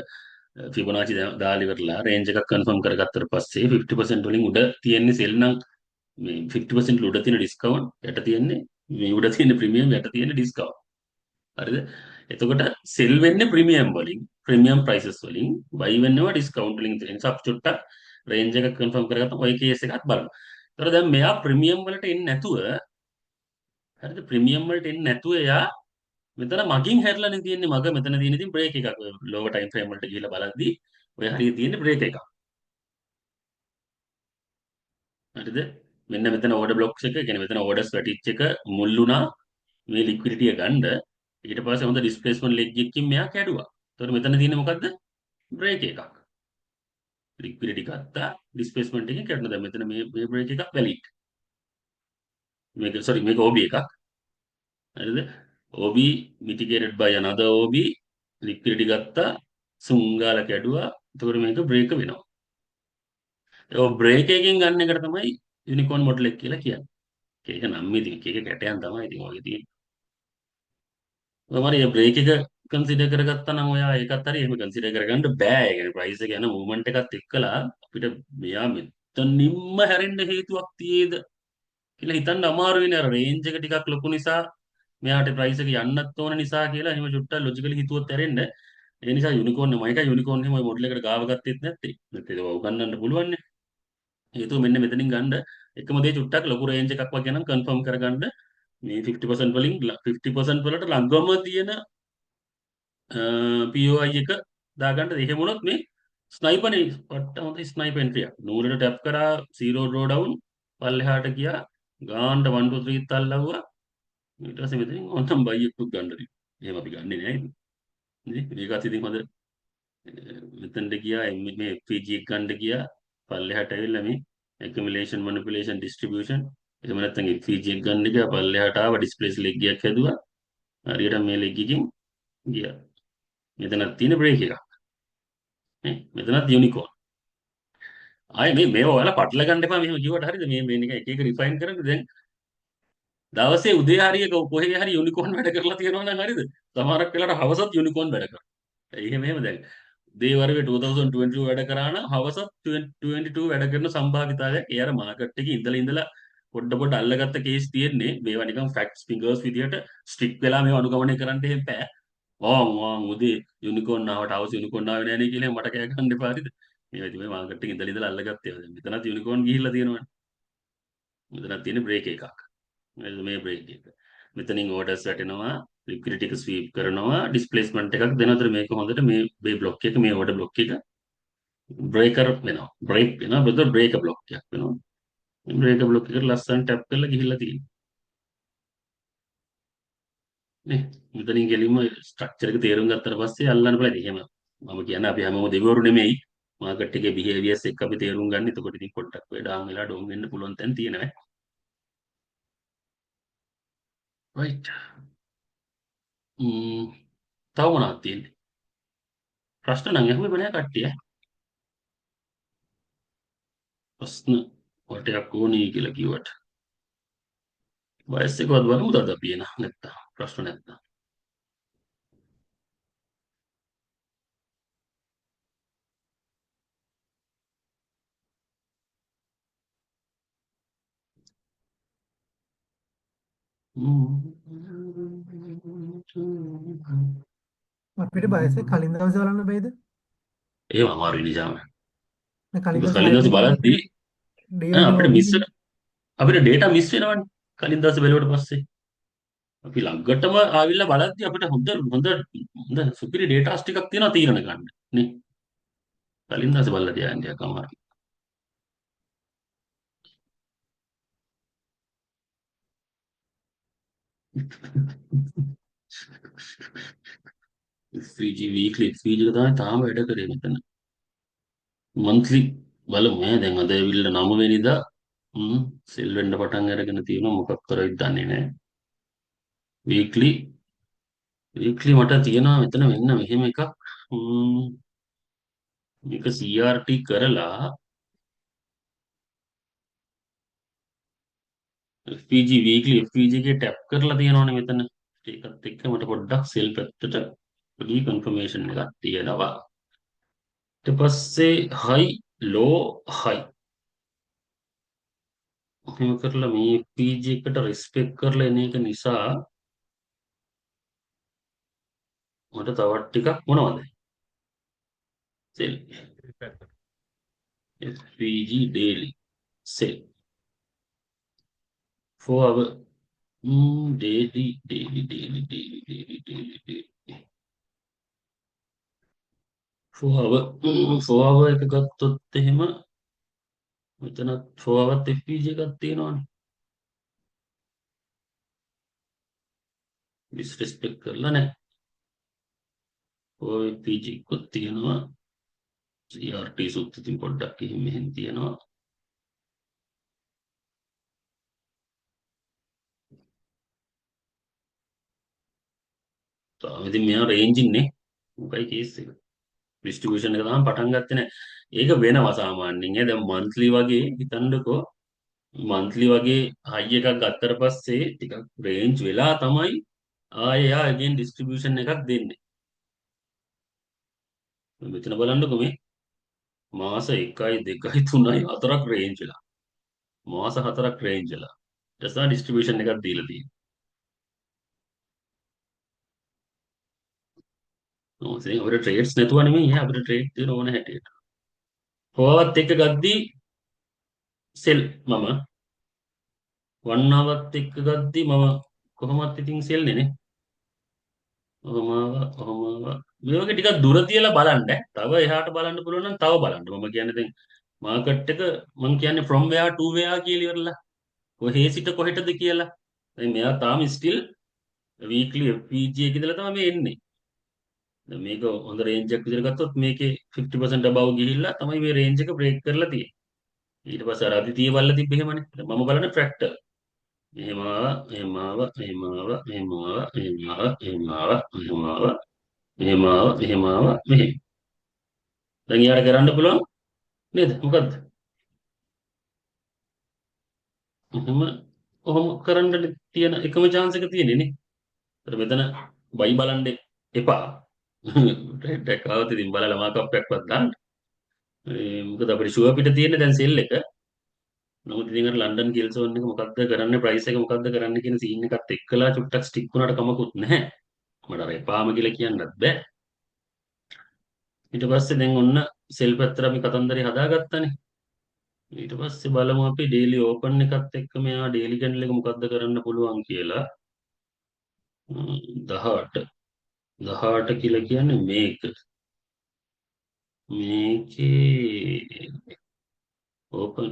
ෆිබොනාචි දාලා ඉවරලා රේන්ජ් එකක් කන්ෆර්ම් කරගත්තට පස්සේ 50% වලින් උඩ තියෙන්නේ සෙල් නම් මේ 50% උඩ තියෙන ඩිස්කවුන්ට් යට තියෙන්නේ මේ උඩ තියෙන ප්‍රීමියම් යට තියෙන ඩිස්කවුන්ට්. හරිද? එතකොට සෙල් වෙන්නේ ප්‍රීමියම් වලින් ප්‍රීමියම් ප්‍රයිසස් වලින් බයි වෙනවා ඩිස්කවුන්ට් වලින්. ඒ නිසා අපි චුට්ටක් රේන්ජ් එකක් කන්ෆර්ම් කරගත්තා ඔය කේස් එකත් බලමු. ඒතර දැන් මෙයා ප්‍රීමියම් වලට එන්නේ නැතුව හරිද? ප්‍රීමියම් වලට එන්නේ නැතුව එයා මෙතන මගින් හැරිලානේ තියෙන්නේ. මග මෙතන තියෙන ඉතින් බ්‍රේක් එකක්. ලෝවර් ටයිම් ෆ්‍රේම් වලට ගිහිල්ලා බලද්දී ඔය හරිය තියෙන්නේ බ්‍රේක් එකක්. හරිද? මෙන්න මෙතන ඕඩර් බ්ලොක්ස් එක, කියන්නේ මෙතන ඕඩර්ස් වැටිච්ච එක මුල් වුණා මේ ලික්විඩිටිය ගන්න. ඊට පස්සේ හොඳ ඩිස්ප්ලේස්මන්ට් ලෙග් එකකින් මෙයා කැඩුවා. එතකොට මෙතන තියෙන්නේ මොකද්ද? බ්‍රේක් එකක්. ලික්විඩිටි ගත්තා ඩිස්ප්ලේස්මන්ට් එකකින් කැඩුණා. දැන් මෙතන මේ බ්‍රේක් එකක් වැලිඩ්. මේක OB එකක්. හරිද? OB mitigated by another OB liquidity ගත්තා සුංගාල කැඩුවා. එතකොට මේක බ්‍රේක් වෙනවා. ඒ බ්‍රේක් එකකින් ගන්න එකට තමයි යුනිකෝන් මොඩල් එක කියලා කියන්නේ. ඒක නම් ඉතින් එක කැටයන් තමයි ඉතින් ඔයගේ තියෙන්නේ. ඔයමාරි බ්‍රේක් එක කන්සිඩර් කරගත්තා නම් ඔයා ඒකත් හරි එහෙම කන්සිඩර් කරගන්න බෑ. ඒ කියන්නේ ප්‍රයිස් එක යන මූවමන්ට් එකත් එක්කලා අපිට මෙයා මෙතනින්ම හැරෙන්න හේතුවක් තියේද කියලා හිතන්න අමාරු වෙන්නේ. අර රේන්ජ් එක ටිකක් ලොකු නිසා මෙයාට ප්‍රයිස් එක යන්නත් ඕන නිසා කියලා එහෙම චුට්ටක් ලොජිකලි හිතුවොත් ඇරෙන්න. ඒ නිසා යුනිකෝන් මම එකයි යුනිකෝන් එහෙම මොඩල් එකට ගාව ගත්තෙත් නැත්තේ. නැත්නම් ඒක උගන්නන්න පුළුවන් නේ. හේතුව මෙන්න මෙතනින් ගන්න එකම දේ චුට්ටක් ලොකු රේන්ජ් එකක් වගේ නම් කන්ෆර්ම් කරගන්න මේ 50% වලින් 50% වලට ළඟම තියෙන POI එක දාගන්න. එහෙම වුණොත් මේ ස්නයිපර්නේ පට්ට හොඳ ස්නයිපර් එන්ට්‍රි එක. නූලට ටැප් කරා 0 ඩ්‍රෝ ඩවුන් පල්ලෙහාට ගියා ගානට 1 2 3 තල්ලවුවා. ඊට පස්සේ මෙතනින් ඔන්නම් බයි එකක් ගන්න දෙන්න. එහෙම අපි ගන්නෙ නෑ ඉතින්. නේ මේකත් ඉතින් හොඳ මෙතනට ගියා මේ FPG එක ගන්න ගියා පල්ලෙහාට ඇවිල්ලා මේ accumulation manipulation distribution එහෙම නැත්නම් FPG එක ගන්න එක පල්ලෙහාට ආව ඩිස්ප්ලේස් ලෙග් එකක් හැදුවා. හරියට මේ ලෙග් එකකින් ගියා. මෙතනක් තියෙන බ්‍රේක් එකක්. නේ මෙතනත් යුනිකෝන්. ආයේ මේව ඔයාලා පටල ගන්න එපා මෙහෙම කිව්වට හරියද මේ නිකන් එක එක රිෆයින් කරන්නේ දැන් දවසේ උදේ හරියක කොහේ හරි යුනිකෝන් වැඩ කරලා තියෙනවා නම් හරියද සමහරක් වෙලාවට හවසත් යුනිකෝන් වැඩ කරනවා එහෙම දැන් උදේ වරුවේ 2022 වැඩ කරා නම් හවසත් 2022 වැඩ කරන සම්භාවිතාවයක් ඒ අර මාකට් එකේ ඉඳලා පොඩ අල්ලගත්ත කේස් තියෙන්නේ මේවා නිකන් ෆැක්ට්ස් ෆිගර්ස් විදියට ස්ට්‍රික් වෙලා මේව අනුගමනය කරන්න එහෙම බෑ ඕන් උදේ යුනිකෝන් ආවට හවස යුනිකෝන් ආවේ නෑනේ කියලා මට කෑ ගන්න එපා හරියද මේවා ඉතින් මේ මාකට් එකේ ඉඳලා අල්ලගත්තේ ඒවා දැන් මෙතනත් යුනිකෝන් ගිහිල්ලා තියෙනවනේ මෙතනත් තියෙන බ්‍රේක් එකක් මේ බ්‍රේක් එක. මෙතනින් ඕඩර්ස් වැටෙනවා, ලික්විඩිටි එක ස්වීප් කරනවා, ඩිස්ප්ලේස්මන්ට් එකක් දෙනවතර මේක හොඳට මේ බ්ලොක් එක මේ ඕඩර් බ්ලොක් එක බ්‍රේකර් වෙනවා. බ්‍රේක් වෙනවා. බද බ්‍රේක බ්ලොක් එකක් වෙනවා. මේ බ්‍රේක බ්ලොක් එකට ලස්සන ටැප් කරලා ගිහිල්ලා තියෙනවා. නේ මෙතනින් ගෙලින්ම ස්ට්‍රක්චර් එක තේරුම් ගත්තට පස්සේ අල්ලන්න බලයි. එහෙම මම කියන්නේ අපි හැමෝම දෙවිවරු නෙමෙයි. මාකට් එකේ බිහේවියර්ස් එක්ක අපි තේරුම් ගන්න. එතකොට ඉතින් පොඩ්ඩක් වෙඩාම් වෙලා ඩෝන් වෙන්න පුළුවන් තැන් තියෙනවා. රයිට්. තව මොනවද තියෙන්නේ? ප්‍රශ්න නම් අහුවෙ බෑ කට්ටිය. ප්‍රශ්න වටයක් ඕනේ කියලා කිව්වට. වයස් එකවත් බලමුද අද අපි එන නැත්තම් ප්‍රශ්න නැත්තම්. අපිට බයසේ කලින් දවසේ බලන්න බෑද? ඒව අමාරුයි නිසාම. කලින් because කලින් දවසේ බලද්දී අපිට මිස් අපිට data මිස් වෙනවනේ. කලින් දවසේ බැලුවට පස්සේ අපි ළඟටම ආවිල්ලා බලද්දී අපිට හොඳ සුපිරි dataස් ටිකක් තියෙනවා තීරණ ගන්න නේ. කලින් දවසේ බලලා තියාගන්න ටිකක් අමාරුයි. FPG weekly FPG එක තමයි තාම වැඩ කරේ මෙතන. monthly බලමු ඈ දැන් අද ඇවිල්ලා 9 වෙනිදා සෙල් වෙන්න පටන් අරගෙන තියෙනවා මොකක් කරයිද දන්නේ නැහැ. weekly මට තියෙනවා මෙතන මෙන්න මෙහෙම එකක්. මේක CRT කරලා FPG weekly FPG එකේ ටැප් කරලා තියෙනවනේ මෙතන. ඒකත් එක්ක මට පොඩ්ඩක් සෙල් පැත්තට පොඩි කන්ෆර්මේෂන් එකක් තියෙනවා. ඊට පස්සේ high low high එහෙම කරලා මේ FPG එකට රෙස්පෙක්ට් කරලා එන එක නිසා මට තවත් ටිකක් මොනවද? සෙල් FPG daily sell 4 hour daily 4 hour එක ගත්තොත් එහෙම මෙතන 4 hour FPG එකක් තියෙනවනේ. disrespect කරලා නැහැ. 4 FPG එකක් තියෙනවා. CRT සුත් ඉතින් පොඩ්ඩක් එහෙම මෙහෙම තියෙනවා. තාම ඉතින් මෙයා රේන්ජ් ඉන්නේ. මොකයි කේස් එක. ඩිස්ට්‍රිබියුෂන් එක තාම පටන් ගත්තේ නැහැ. ඒක වෙනවා සාමාන්‍යයෙන්. දැන් මන්ත්ලි වගේ හිතන්නකෝ මන්ත්ලි වගේ හයි එකක් ගත්තට පස්සේ ටිකක් රේන්ජ් වෙලා තමයි ආයෙ අගේන් ඩිස්ට්‍රිබියුෂන් එකක් දෙන්නේ. මෙතන බලන්නකෝ මේ මාස 1යි 2යි 3යි 4ක් රේන්ජ් වෙලා. මාස 4ක් රේන්ජ් වෙලා. ඊට පස්සේ ඩිස්ට්‍රිබියුෂන් එකක් දීලා තියෙනවා. ඔතෙන් අපිට ට්‍රේඩ්ස් නැතුව නෙමෙයි අපිට ට්‍රේඩ් දෙන ඕන හැටියට. හොවත් එක ගද්දී සෙල් මම 1 hourත් එක්ක ගද්දී මම කොහොමත් ඉතින් සෙල් නේ. ඔහොම මේ වගේ ටිකක් දුර තියලා බලන්න. තව එහාට බලන්න පුළුවන් නම් තව බලන්න. මම කියන්නේ දැන් මාකට් එක මම කියන්නේ from where to where කියලා ඉවරලා. කොහේ සිට කොහෙටද කියලා. දැන් මෙයා තාම still weekly FPG එක ඉඳලා තමයි මේ එන්නේ. දැන් මේක හොඳ රේන්ජ් එකක් විතර ගත්තොත් මේකේ 50% above ගිහිල්ලා තමයි මේ රේන්ජ් එක බ්‍රේක් කරලා තියෙන්නේ. ඊට පස්සේ අර අදිතිය බලලා තිබ්බ එහෙමනේ. දැන් මම බලන්නේ ෆ්‍රැක්ටල්. එහෙම ආවා, එහෙම ආවා, එහෙම ආවා, එහෙම ආවා, එහෙම ආවා, එහෙම ආවා, එහෙම ආවා, එහෙම ආවා, එහෙම ආවා, මෙහෙම. දැන් යාර කරන්න පුළුවන් නේද? මොකද්ද? එහෙම ඔහොම කරන්න තියෙන එකම chance එක තියෙන්නේ නේ. ඒතර මෙතන බයි බලන්න එපා. රෙඩ් එක ආවද ඉතින් බලලා මාකප් එකක්වත් දාන්න. මොකද අපිට ෂුවර් පිට තියෙන්නේ දැන් සෙල් එක. නමුත් ඉතින් අර ලන්ඩන් කිල් සෝන් එක මොකද්ද කරන්නේ ප්‍රයිස් එක මොකද්ද කරන්නේ කියන සීන් එකත් එක්කලා චුට්ටක් ස්ටික් වුණාට කමකුත් නැහැ. මට අර එපාම කියලා කියන්නත් බෑ. ඊට පස්සේ දැන් ඔන්න සෙල් පැත්තට අපි කතන්දරේ හදාගත්තානේ. ඊට පස්සේ බලමු අපි ඩේලි ඕපන් එකත් එක්ක මෙයා ඩේලි කැන්ඩල් එක මොකද්ද කරන්න පුළුවන් කියලා. 18 18 කියලා කියන්නේ මේක. මේකේ ඕපන්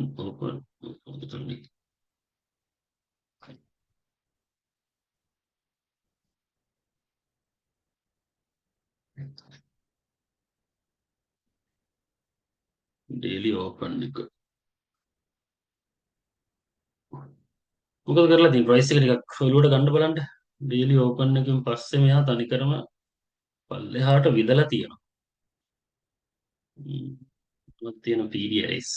ඩේලි ඕපන් එක. මොකද කරලා තියෙන්නේ ප්‍රයිස් එක ටිකක් ඔලුවට ගන්න බලන්න. ඩේලි ඕපන් එකෙන් පස්සේ මෙයා තනිකරම පල්ලෙහාට විදලා තියෙනවා. මොකක්ද තියෙන PDIs.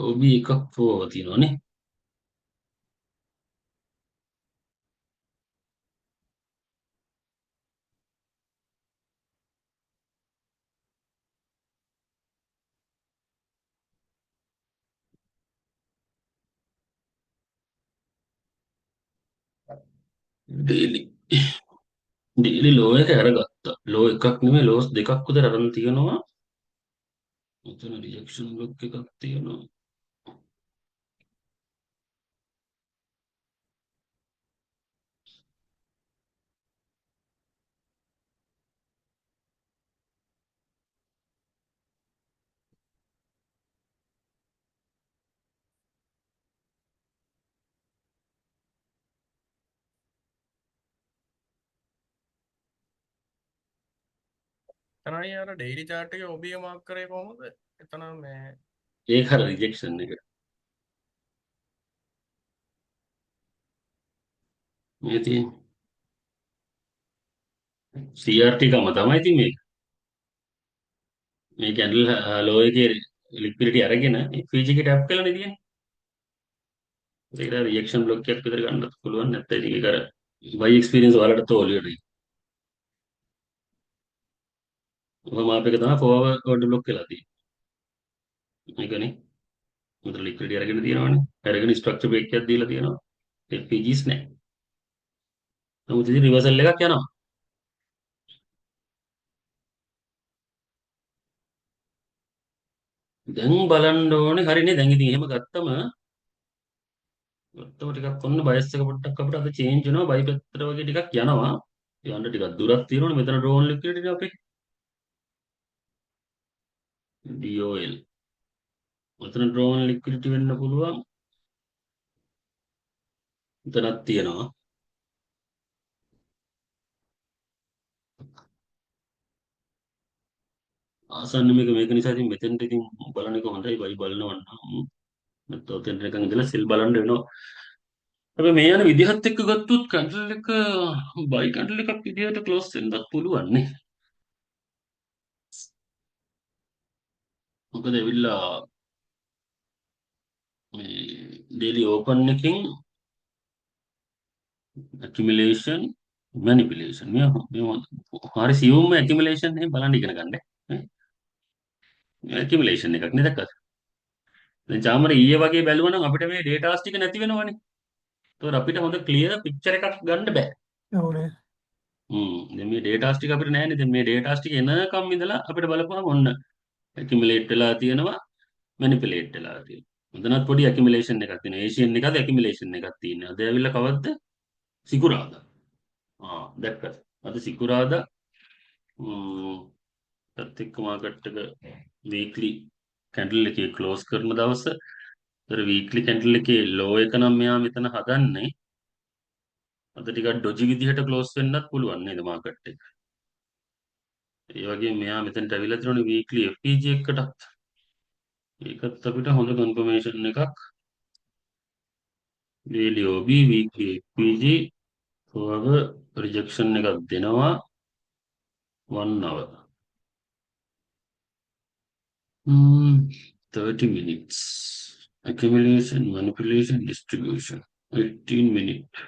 OB එකක් පොව තියෙනවානේ. ඩේලි ඩේලි ලෝ එක අරගත්තා. ලෝ එකක් නෙමෙයි ලෝස් දෙකක් විතර අරන් තියෙනවා. මෙතන රිජෙක්ෂන් බ්ලොක් එකක් තියෙනවා. එතනයි අර ඩේලි chart එකේ OB මාක් කරේ කොහොමද? එතන මේ ඒක හර රිජෙක්ෂන් එක. මේ තියෙන CRT කම තමයි ඉතින් මේක. මේ කැන්ඩල් ලෝ එකේ ලික්විඩිටි අරගෙන FVG එකට ටැප් කරලානේ තියෙන්නේ. ඒක රිජෙක්ෂන් බ්ලොක් එකක් විතර ගන්නත් පුළුවන් නැත්නම් ඉතින් ඒක අර Y එක්ස්පීරියන්ස් වලට තෝලියට. ඔබ මාප් එක තමයි ෆෝවර්ඩ් බ්ලොක් වෙලා තියෙන්නේ. මේකනේ. මුතර ලික්විඩිටි අරගෙන තියෙනවනේ. අරගෙන ස්ට්‍රක්චර් බ්‍රේක් එකක් දීලා තියෙනවා. FVGs නැහැ. නමුත් ඉතින් රිවර්සල් එකක් යනවා. දැන් බලන්න ඕනේ හරිනේ. දැන් ඉතින් එහෙම ගත්තම ටිකක් ඔන්න බයස් එක පොඩ්ඩක් අපිට අද චේන්ජ් වෙනවා. බයි පැත්තට වගේ ටිකක් යනවා. යන්න ටිකක් දුරක් තියෙනවනේ. මෙතන ඩ්‍රෝන් ලික්විඩිටි අපේ DOL. මෙතන ඩ්‍රෝන් ලික්විඩිටි වෙන්න පුළුවන්. මෙතනක් තියෙනවා. ආසන්න මේක නිසා ඉතින් මෙතෙන්ට ඉතින් බලන එක හොඳයි. බයි බලනවා නම් නැත්නම් ඔතෙන් නිකන් ඉඳලා සෙල් බලන්න වෙනවා. හැබැයි මේ යන විදිහත් එක්ක ගත්තොත් කැන්ඩල් එක බයි කැන්ඩල් එකක් විදිහට ක්ලෝස් වෙන්නත් පුළුවන් නේ. මොකද ඇවිල්ලා මේ ඩේලි ඕපන් එකකින් accumulation manipulation මේ හරි සියුම්ම accumulation එක බලන්න ඉගෙන ගන්න. accumulation එකක් නේ දැක්කද? දැන් චාමර ඊයේ වගේ බැලුවා නම් අපිට මේ data ටික නැති වෙනවනේ. ඒතකොට අපිට හොඳ clear picture එකක් ගන්න බෑ. ඕනේ. දැන් මේ data ටික අපිට නැහැනේ. දැන් මේ data ටික එනකම් ඉඳලා අපිට බලපුවම ඔන්න accumulate වෙලා තියෙනවා manipulate වෙලා තියෙනවා. මෙතනත් පොඩි accumulation එකක් තියෙනවා. Asian එකද accumulation එකක් තියෙනවා. අද ඇවිල්ලා කවද්ද? සිකුරාදා. දැක්කද? අද සිකුරාදා තත් එක්ක මාකට් එක වීක්ලි කැන්ඩල් එකේ ක්ලෝස් කරන දවස. ඒතර වීක්ලි කැන්ඩල් එකේ ලෝ එක නම් මෙයා මෙතන හදන්නේ. අද ටිකක් ඩොජි විදිහට ක්ලෝස් වෙන්නත් පුළුවන් නේද මාකට් එක. ඒ වගේ මෙයා මෙතනට ඇවිල්ලා තියෙනවනේ වීක්ලි FPG එකකටත්. ඒකත් අපිට හොඳ කන්ෆර්මේෂන් එකක්. daily OB weekly FPG ඔයව rejection එකක් දෙනවා 1 hour. 30 minutes. Accumulation, manipulation, distribution. 18 minutes.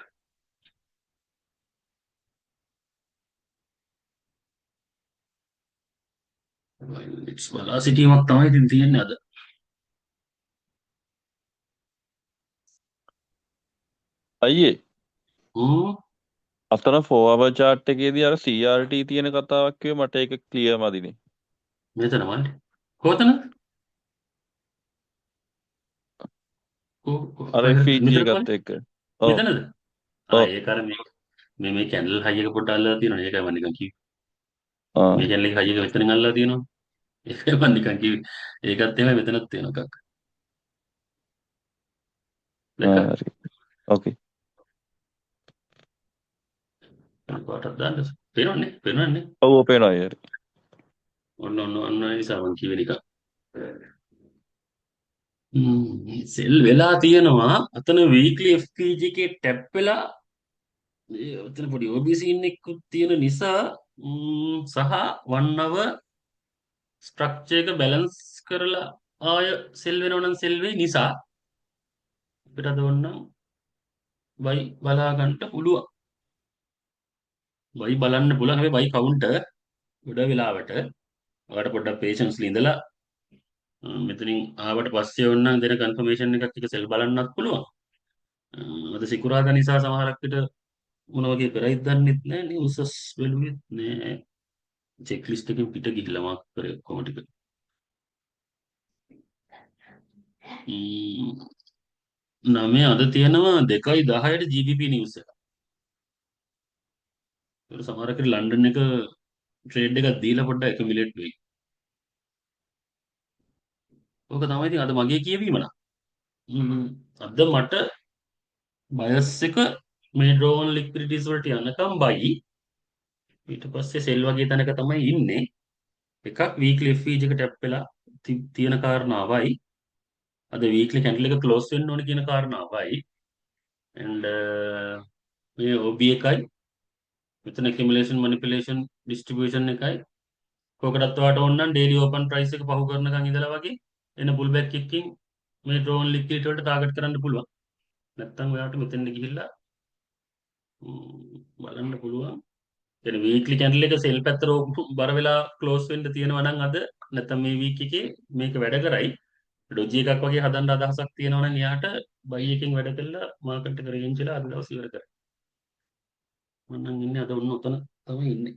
It's බලා සිටීමක් තමයි ඉතින් තියෙන්නේ අද. අයියේ හ්ම් අතන 4 hour chart එකේදී අර CRT තියෙන කතාවක් කිව්වේ මට ඒක ක්ලියර් මදිනේ. මෙතන මල්ලි. කොතන? අර FEG මෙතන එකත් එක්ක. ඔව්. මෙතනද? ඔව්. ඒක අර මේ කැන්ඩල් හයි එක පොඩ්ඩක් අල්ලලා තියෙනවා. ඒකයි මම නිකන් කිව්වේ. ආ. මේ කැන්ඩල් එක හයි එක මෙතනින් අල්ලලා තියෙනවා. ඒකයි මම නිකන් කිව්වේ. ඒකත් එහෙමයි මෙතනත් තියෙනවා එකක්. දැක්කා? හරි. ඕකේ. පාටක් දාන්න. පේනවනේ. පේනවනේ. ඔව් පේනවා අයියේ. ඔන්න ඒ නිසා මම කිව්වේ නිකන්. සෙල් වෙලා තියෙනවා. අතන වීක්ලි FPG එකේ ටැප් වෙලා ඔතන පොඩි OBC එකකුත් තියෙන නිසා සහ 1 hour ස්ට්‍රක්චර් එක බැලන්ස් කරලා ආය සෙල් වෙනව නම් සෙල් වෙයි නිසා අපිට අද ඕනනම් බයි බලා ගන්න පුළුවන්. බයි බලන්න පුළුවන්. හැබැයි බයි කවුන්ටර් ගොඩ වෙලාවට ඔයාලට පොඩ්ඩක් පේෂන්ස්ලි ඉඳලා මෙතනින් ආවට පස්සේ ඕනනම් දෙන කන්ෆර්මේෂන් එකක් එක සෙල් බලන්නත් පුළුවන්. අද සිකුරාදා නිසා සමහරක් විට මොන වගේ කරයිද දන්නෙත් නෑ. නිවුසස් බැලුවෙත් නෑ. චෙක් ලිස්ට් එකෙන් පිට ගිහිල්ලා මාක් කරේ ඔක්කොම ටික. නමේ අද තියෙනවා 2:10ට GBP නිවුස් එක. ඒක සමහරකට ලන්ඩන් එක ට්‍රේඩ් එකක් දීලා පොඩ්ඩක් ඇකියුමුලේට් වෙයි. ඕක තමයි ඉතින් අද මගේ කියවීම නම්. අද මට බයස් එක මේ ඩ්‍රෝන් ලික්විඩිටිස් වලට යනකම් බයි. ඊට පස්සේ සෙල් වගේ තැනක තමයි ඉන්නේ. එකක් වීක්ලි FEG එක ටැප් වෙලා තියෙන කාරණාවයි. අද වීක්ලි කැන්ඩල් එක ක්ලෝස් වෙන්න ඕන කියන කාරණාවයි. and මේ OB එකයි මෙතන accumulation manipulation distribution එකයි කොකටත් වාට ඕන නම් daily open price එක පහු කරනකන් ඉඳලා වගේ එන pull back එකකින් මේ drone liquidity වලට target කරන්න පුළුවන්. නැත්තම් ඔයාට මෙතෙන්ද ගිහිල්ලා බලන්න පුළුවන්. يعني weekly candle එක sell පැත්තට බර වෙලා close වෙන්න තියෙනවා නම් අද නැත්තම් මේ week එකේ මේක වැඩ කරයි. ඩොජි එකක් වගේ හදන්න අදහසක් තියෙනවා නම් එයාට buy එකෙන් වැඩ කළා market එක range වෙලා අද දවස් ඉවර කරයි. මම නම් ඉන්නේ අද ඔන්න උතන තමයි ඉන්නේ.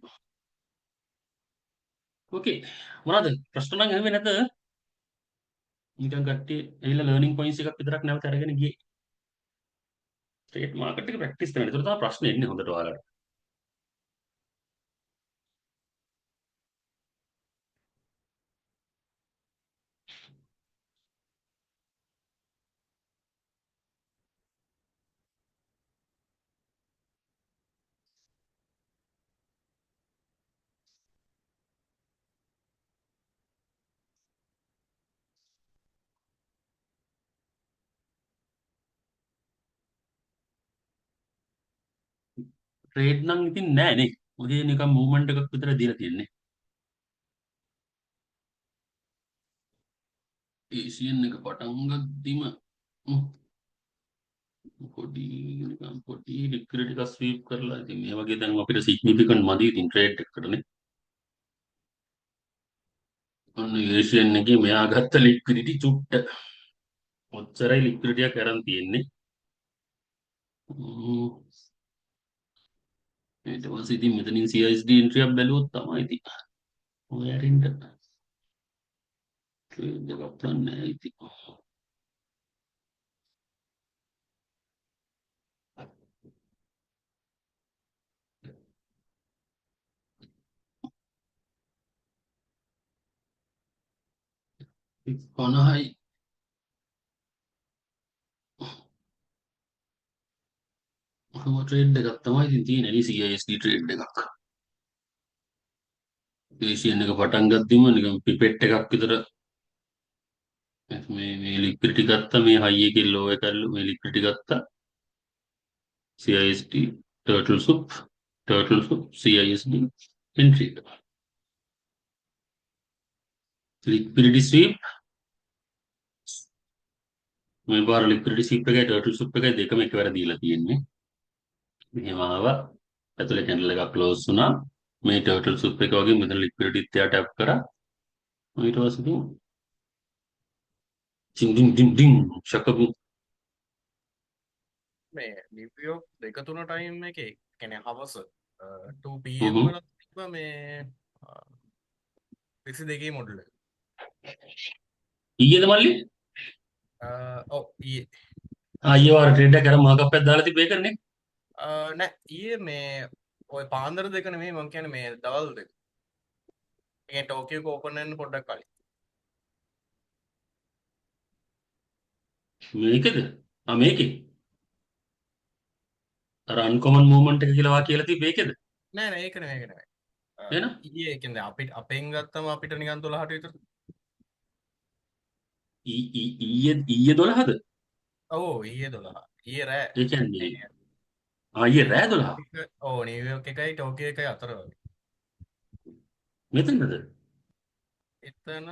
ඕකේ. මොනවද ප්‍රශ්න නම් ඇහුවේ නැද්ද? නිකන් කට්ටිය ඇවිල්ලා ලර්නින් පොයින්ට්ස් එකක් විතරක් නැවත අරගෙන ගියේ. ස්ට්‍රේට් මාකට් එක ප්‍රැක්ටිස් කරන්න. ඒතර තමයි ප්‍රශ්න එන්නේ හොඳට ඔයාලට. ට්‍රේඩ් නම් ඉතින් නෑ නේ. ඔහේ නිකන් මූව්මන්ට් එකක් විතර දීලා තියෙන්නේ. ඒසියන් එක පටන් ගද්දිම පොඩි ලික්විඩිටි එක ස්වීප් කරලා ඉතින් මේ වගේ දැන් අපිට සිග්නිෆිකන්ට් මදි ඉතින් ට්‍රේඩ් එකකටනේ. ඔන්න ඒසියන් එකේ මෙයා ගත්ත ලික්විඩිටි චුට්ට. ඔච්චරයි ලික්විඩිටි එක කරන් තියෙන්නේ. ඊට පස්සේ ඉතින් මෙතනින් CSD එන්ට්‍රි එකක් බැලුවොත් තමයි ඉතින් ඔය ඇරින්ට ට්‍රේඩ් එකක් ගන්න නෑ ඉතින්. පනහයි ට්‍රේඩ් එකක් තමයි ඉතින් තියෙන්නේ. CSD ට්‍රේඩ් එකක්. ඒසියන් එක පටන් ගත්තිම නිකන් පිපෙට් එකක් විතර මේ ලික්විඩිටි ගත්තා මේ හයි එකේ ලෝ එකල්ලු මේ ලික්විඩිටි ගත්තා CISD turtle soup CISD entry liquidity sweep මේ පාර liquidity sweep එකයි turtle soup එකයි දෙකම එකවර දීලා තියෙන්නේ මෙහෙම ආවා ඇතුලේ කැන්ඩල් එකක් ක්ලෝස් වුණා මේ turtle soup එක වගේ මෙතන liquidity තියා ටැප් කරා ඊට පස්සේ ඩින් ඩින් ඩින් ඩින් ශකපු මේ නිව්යෝක් 2-3 ටයිම් එකේ කියන්නේ හවස 2 හ්ම් PM වල තිබ්බ මේ 22 මොඩල් එක. ඊයේද මල්ලි ඔව් ඊයේ ඊයේ වාර ට්‍රේඩ් එක කරා මාකප් එකක් දාලා තිබ්බ එකනේ නෑ ඊයේ මේ ඔය පාන්දර දෙක නෙමෙයි මං කියන්නේ මේ දවල් දෙක. ඒ කියන්නේ ටෝකියෝ ඕපන් වෙන්න පොඩ්ඩක් කලින්. මේකද මේකේ අර අන්කොමන් මූවමන්ට් එක කියලා වා කියලා තිබ්බ ඒකද නෑ නෑ ඒක නෙමෙයි ඒක නෙමෙයි. එහෙනම් ඊයේ ඒ කියන්නේ අපෙන් ගත්තම අපිට නිකන් 12ට විතර. ඊයේ 12ද ඔව් ඊයේ 12. ඊයේ රෑ. ඒ කියන්නේ ඊයේ රෑ 12 ඔව් නිව්යෝක් එකයි ටෝකියෝ එකයි අතර වගේ. මෙතනද එතන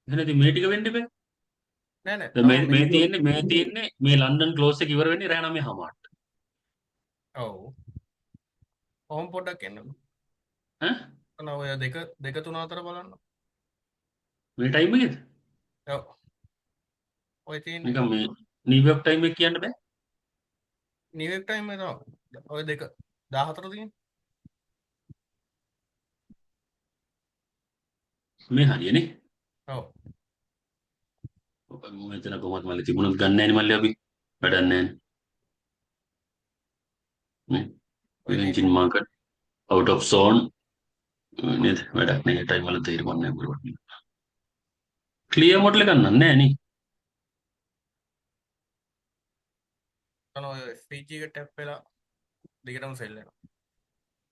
එහෙනම් ඉතින් මේ ටික වෙන්න බෑ නෑ නෑ දැන් තාම මේ තියෙන්නේ මේ ලන්ඩන් ක්ලෝස් එක ඉවර වෙන්නේ රෑ 9:00ට ඔව් කොහොම පොඩ්ඩක් එන්න ඈ ඔන්න ඔය දෙක තුන අතර බලන්න මේ ටයිම් එකේද ඔව් ඔය තියෙන්නේ නිකන් මේ නිව්යෝක් ටයිම් එක කියන්න බෑ නිව්යෝක් ටයිම් එක තමයි ඔය දෙක 14 තියෙන්නේ මේ හරියනේ ඔව් මෙතන කොහොමද මල්ලි තිබුණත් ගන්න නැහැ නේ මල්ලි අපි වැඩක් නැහැ නේ ඔය engine market out of zone නේද වැඩක් නැහැ ටයිම් වල තේරුම් නැහැ බරුවට ක්ලියර් මොඩල් එකක් නෑ නේ ඔන්න ඔය FPG එක ටැප් වෙලා දිගටම සෙල් වෙනවා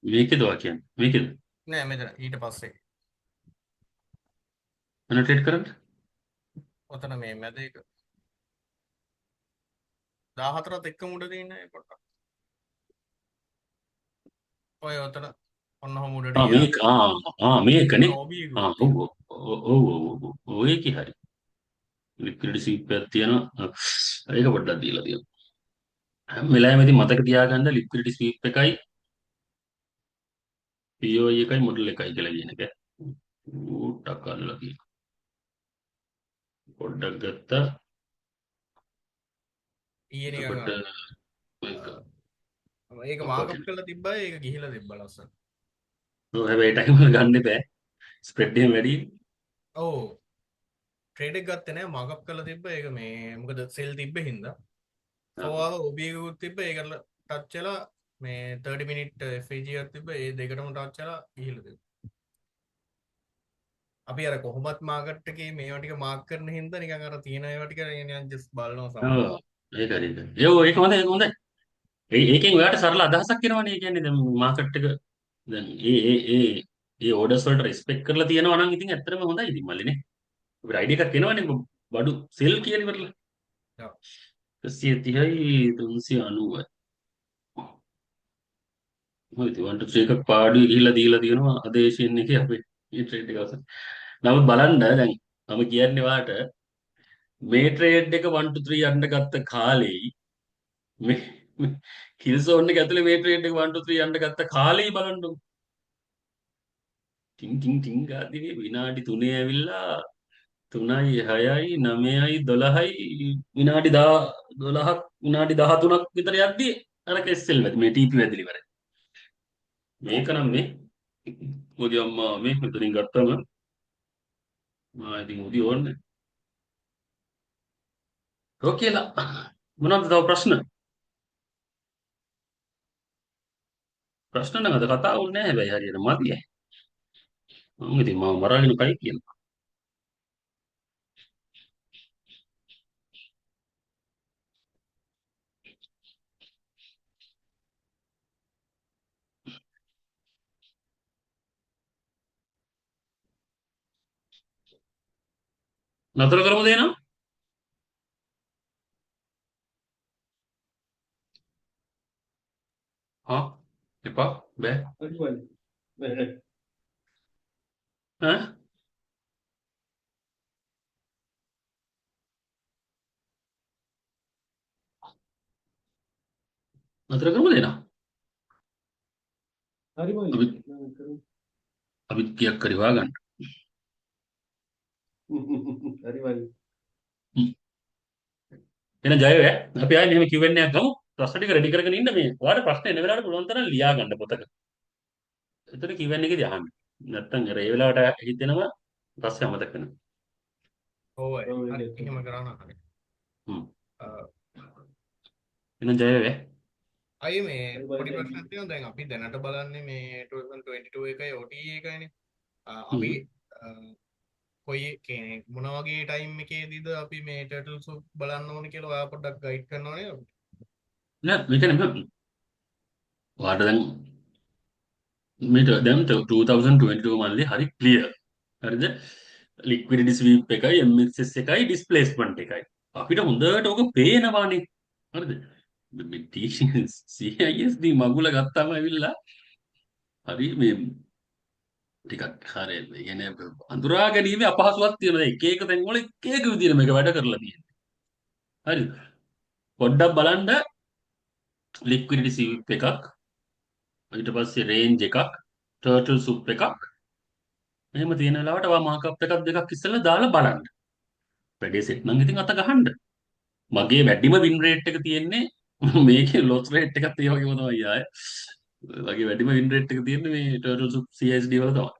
මේකේද වා කියන්නේ මේකේද නෑ මෙතන ඊට පස්සේ වෙන ට්‍රේඩ් කරන්න ඔතන මේ මැද එක 14ත් එක්කම උඩ තියෙන පොඩ්ඩක් ඔය ඔතන ඔන්න ඔහොම උඩට මේක මේකනේ OB ඔව් ඔව් ඔය කි හරි ලික්විඩිටි සීප් එකක් තියෙනවා ඒක පොඩ්ඩක් දීලා තියෙනවා හැම වෙලාවෙම ඉතින් මතක තියාගන්න ලික්විඩිටි ස්වීප් එකයි POE එකයි මොඩල් එකයි කියලා කියන එක ඌටක් අල්ලලා තියෙනවා පොඩ්ඩක් ගත්තා ඊයේ නිකන් අපිට මේක ඒක මාකප් කරලා තිබ්බයි ඒක ගිහිලා තිබ්බා ලස්සන ඔව් හැබැයි ටයිම් වල ගන්න බෑ ස්ප්‍රෙඩ් එක වැඩි ඔව් ට්‍රේඩ් එක ගත්තේ නෑ මාකප් කරලා තිබ්බ ඒක මේ මොකද සෙල් තිබ්බේ හින්දා සෝවාව OB එකකුත් තිබ්බ ඒකට ටච් වෙලා මේ 30 මිනිට් FAG එකක් තිබ්බ ඒ දෙකටම ටච් වෙලා ගිහිල්ලා තිබ්බා අපි අර කොහොමත් මාකට් එකේ මේවා ටික මාක් කරන හින්දා නිකන් අර තියෙන ඒවා ටික නිකන් ජස්ට් බලනවා සමහර ඔව් ඒක හරි ඒක හොඳයි ඒකෙන් ඔයාලට සරල අදහසක් එනවනේ ඒ කියන්නේ දැන් මාකට් එක දැන් ඒ ඕඩර්ස් වලට රෙස්පෙක්ට් කරලා තියෙනවා නම් ඉතින් ඇත්තටම හොඳයි ඉතින් මල්ලිනේ අපිට අයිඩියා එකක් එනවනේ බඩු සෙල් කියන ඉවරලා ඔව් 130යි 390යි මොකද 1 2 3 එකක් පාඩුවේ ගිහිල්ලා දීලා තියෙනවා අද ඒෂියන් එකේ අපේ මේ ට්‍රේඩ් එක අවසන් නමුත් බලන්න දැන් මම කියන්නේ වාට මේ ට්‍රේඩ් එක 1 2 3 යන්න ගත්ත කාලෙයි මේ කිල් සෝන් එක ඇතුලේ මේ ට්‍රේඩ් එක 1 2 3 යන්න ගත්ත කාලෙයි බලන්නකො ටින් ගාදී විනාඩි 3 ඇවිල්ලා 3යි 6යි 9යි 12යි විනාඩි 12ක් විනාඩි 13ක් විතර යද්දී අර කෙස්සෙල් වැදි මේ TP වැදිලි ඉවරයි මේක නම් මේ මොදි අම්මා මේ මෙතනින් ගත්තම ඉතින් උදි ඕන්නේ ඕකේලා මොනවද තව ප්‍රශ්න නම් අද කතා වුණේ නැහැ හැබැයි හරියට මදියි මම ඉතින් මම මරාගෙන කයි කියනවා නතර කරමු දෙනා. හා එපා බෑ. හරි වයි. ඈ නතර කරමු දෙනා. හරි වයි. අපි අපිත් කීයක් හරි හොයාගන්න. හරි වයි. එහෙනම් ජය වේ. අපි ආයේ මෙහෙම Q&A එකක් ගමු. ප්‍රශ්න ටික රෙඩි කරගෙන ඉන්න මේ. ඔයාලට ප්‍රශ්න එන වෙලාවට පුළුවන් තරම් ලියා ගන්න පොතක. එතන Q&A එකේදී අහන්න. නැත්තම් අර ඒ වෙලාවට හිතෙනවා ප්‍රශ්න අමතක වෙනවා. ඕයි ඔව් හරි ඒක. එහෙම කරන්න හරි හ්ම්. අ, එහෙනම් ජය වේ. අයි මේ හරි පොඩි වයි. ප්‍රශ්නයක් තියෙනවා දැන් අපි දැනට බලන්නේ මේ 2022 එකයි OTE එකයිනේ අපි හ්ම්. කොයි කෙනෙක් මොන වගේ ටයිම් එකේදීද අපි මේ ටර්ටල් සූප් බලන්න ඕනේ කියලා ඔයා පොඩ්ඩක් ගයිඩ් කරන්න ඕනේ නෑ මේක නෙමෙයි. ඔයාලට දැන් මේක දැන් 2022 මල්ලේ හරි ක්ලියර්. හරිද? ලික්විඩිටි ස්වීප් එකයි MXS එකයි ඩිස්ප්ලේස්මන්ට් එකයි. අපිට හොඳට ඕක පේනවානේ. හරිද? මේ CISD මගුල ගත්තාම ඇවිල්ලා හරි මේ ටිකක් හරි ඒ කියන්නේ අඳුරා ගැනීමේ අපහසුතාවක් තියෙනවා. එක එක තැන් වල එක එක විදිහට මේක වැඩ කරලා තියෙනවා. හරිද? පොඩ්ඩක් බලන්න ලික්විඩිටි ස්වීප් එකක් ඊට පස්සේ රේන්ජ් එකක් ටර්ටල් සුප් එකක් එහෙම තියෙන වෙලාවට වා මාකප් එකක් දෙකක් ඉස්සෙල්ලා දාලා බලන්න. වැඩේ සෙට් නම් ඉතින් අත ගහන්න. මගේ වැඩිම වින් රේට් එක තියෙන්නේ මේකේ ලොස් රේට් එකත් ඒ වගේම තමයි ආයේ. මගේ වැඩිම වින් රේට් එක තියෙන්නේ මේ ටර්ටල් සුප් CSD වල තමයි.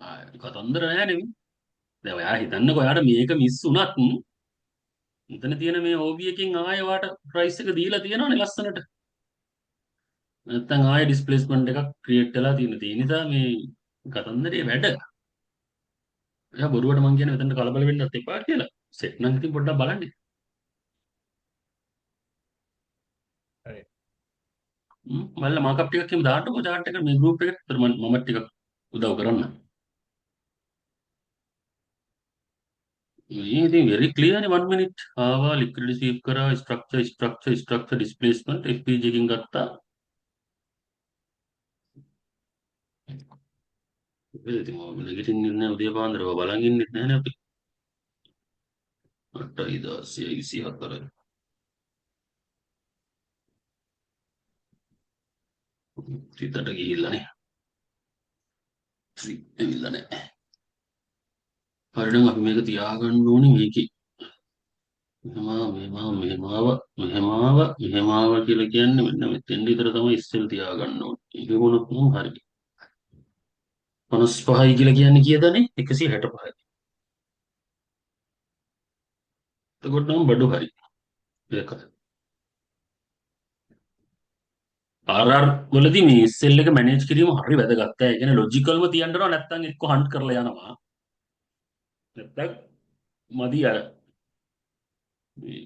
ආයේ කතන්දර නෑ නෙමෙයි. දැන් ඔයා හිතන්නකෝ ඔයාට මේක මිස් වුණත් මෙතන තියෙන මේ OB එකෙන් ආයෙ ඔයාට ප්‍රයිස් එක දීලා තියෙනවනේ ලස්සනට. නැත්තම් ආයෙ ඩිස්ප්ලේස්මන්ට් එකක් ක්‍රියේට් වෙලා තියෙන. ඒ නිසා මේ කතන්දරේ වැඩ. එයා බොරුවට මං කියන්නේ මෙතනට කලබල වෙන්නත් එපා කියලා. සෙට් නම් ඉතින් පොඩ්ඩක් බලන්න. හරි මල්ල මාකප් ටිකක් එහෙම දාන්නකෝ chart එකට මේ group එකට. ඒතර මම ටිකක් උදව් කරන්න. මේ ඉතින් very clear නේ 1 minute. ආවා liquidity sweep කරා structure displacement FPG එකකින් ගත්තා. ඒක ඉතින් මම නැගිටින්නේ නැහැ උදේ පාන්දර බලන් ඉන්නෙත් නැහැ නේ අපි. 8යි 16යි 24යි. සිතට ගිහිල්ලා නේ. ඇවිල්ලා නැහැ. හරිනම් අපි මේක තියාගන්න ඕනේ මේකේ. මෙහෙමාව කියලා කියන්නේ මෙන්න මෙතෙන් විතර තමයි ඉස්සෙල් තියාගන්න ඕනේ. ඒක මොනක් නම් හරි. 55යි කියලා කියන්නේ කීයදනේ? 165යි. එතකොට නම් බඩු හරි. ඒකයි. RR වලදී මේ SL එක මැනේජ් කිරීම හරි වැදගත්. ඒ කියන්නේ ලොජිකල්ව තියන්න ඕන නැත්නම් එක්ක හන්ට් කරලා යනවා. නැත්නම් මදි අර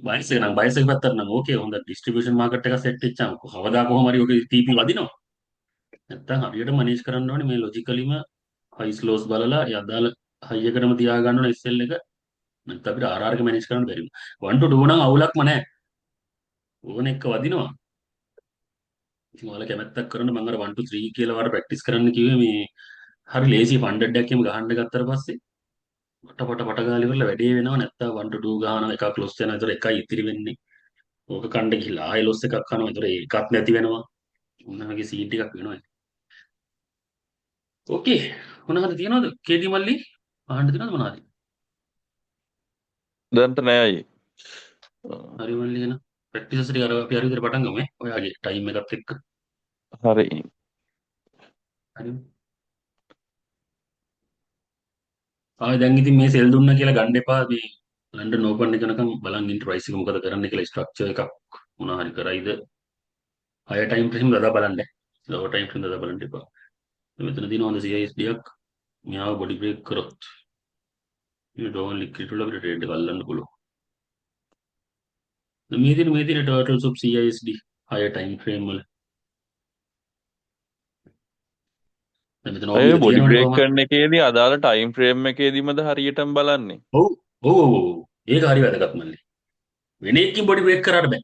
බයිස් එක නම් බයිස් එක පැත්තට නම් ඕකේ හොඳ ඩිස්ට්‍රිබියුෂන් මාකට් එක සෙට් වෙච්චාම කවදා කොහොම හරි ඔක TP වදිනවා. නැත්නම් හරියට මැනේජ් කරන්න ඕනේ මේ ලොජිකලිම හයි ස්ලෝස් බලලා ඒ අදාළ හයි එකටම තියා ගන්න ඕනේ SL එක. නැත්නම් අපිට RR එක මැනේජ් කරන්න බැරි වෙනවා. 1 to 2 නම් අවුලක්ම නැහැ. ඕන එක වදිනවා. ඉතින් ඔයාලා කැමැත්තක් කරන්න මම අර 1 to 3 කියලා වාට ප්‍රැක්ටිස් කරන්න කිව්වේ මේ හරි ලේසි ෆන්ඩඩ් එකක් එහෙම ගහන්න ගත්තට පස්සේ පට ගාලා ඉවරලා වැඩේ වෙනව නැත්තම් 1 to 2 ගහනවා එකක් ලොස් වෙනවා ඒතර එකයි ඉතිරි වෙන්නේ ඕක කණ්ඩ ගිහලා ආයෙ ලොස් එකක් කනවා ඒතර ඒකක් නැති වෙනවා උන්නගේ සීන් ටිකක් වෙනවා ඕකේ මොනවද තියනවද කේඩි මල්ලි අහන්න තියනවද මොනවද දැන්ට නෑ අයියේ. හරි මල්ලි එන ප්‍රැක්ටිසස් ටික අර අපි හරි විදිහට පටන් ගමු ඔයාගේ ටයිම් එකත් එක්ක හරි. හරි ආයෙ දැන් ඉතින් මේ සෙල් දුන්නා කියලා ගන්න එපා මේ ලන්ඩන් ඕපන් එක යනකම් බලන් ඉන්න ප්‍රයිස් එක මොකද කරන්න කියලා ස්ට්‍රක්චර් එකක් මොනවා හරි කරයිද හය ටයිම් ෆ්‍රේම් දදා බලන්න ලෝ ටයිම් ෆ්‍රේම් දදා බලන්න එපා මෙතන තියෙන හොඳ CISD එකක් මෙයාව බොඩි බ්‍රේක් කරොත් මේ ඩෝන් ලික්විඩ් වල අපිට ට්‍රේඩ් එක අල්ලන්න පුළුවන් මේ තියෙන ටර්ටල්ස් ඔෆ් CISD හය ටයිම් ෆ්‍රේම් වල දැන් මෙතන අය OB එක බොඩි තියෙනවනේ බ්‍රේක් කොහමද? කරන එකේදී අදාළ ටයිම් ෆ්‍රේම් එකේදීමද හරියටම බලන්නේ. ඔව් ඔව් ඔව් ඔව්. ඒක හරි වැදගත් මල්ලි. වෙන එකකින් බොඩි බ්‍රේක් කරාට බෑ.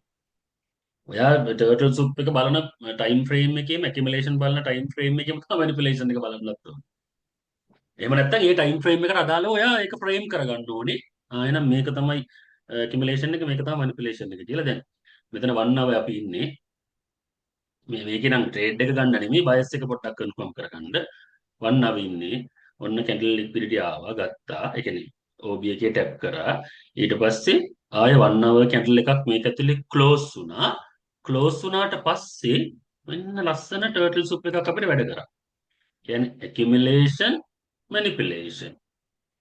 ඔයා ටර්ටල් සුප් එක බලන ටයිම් ෆ්‍රේම් එකේම ඇකියුමුලේෂන් බලන ටයිම් ෆ්‍රේම් එකේම තමයි මැනිපුලේෂන් එක බලන්නත් ඕනේ. එහෙම නැත්නම් ඒ ටයිම් ෆ්‍රේම් එකට අදාළව ඔයා ඒක ෆ්‍රේම් කරගන්න ඕනේ. එහෙනම් මේක තමයි ඇකියුමුලේෂන් එක, මේක තමයි මැනිපුලේෂන් එක කියලා. දැන් මෙතන 1 hour අපි ඉන්නේ. මේකේ නම් ට්‍රේඩ් එක ගන්න නෙමෙයි, බයස් එක පොඩ්ඩක් කන්ෆර්ම් කරගන්න. 1 hour ඉන්නේ. ඔන්න කැන්ඩල් ලික්විඩිටි ආවා, ගත්තා. ඒ කියන්නේ OB එකේ ටැප් කරා. ඊට පස්සේ ආය 1 hour කැන්ඩල් එකක් මේක ඇතුලේ ක්ලෝස් වුණා. ක්ලෝස් වුණාට පස්සේ මෙන්න ලස්සන ටර්ටල් සුප් එකක් අපිට වැඩ කරා. කියන්නේ accumulation manipulation.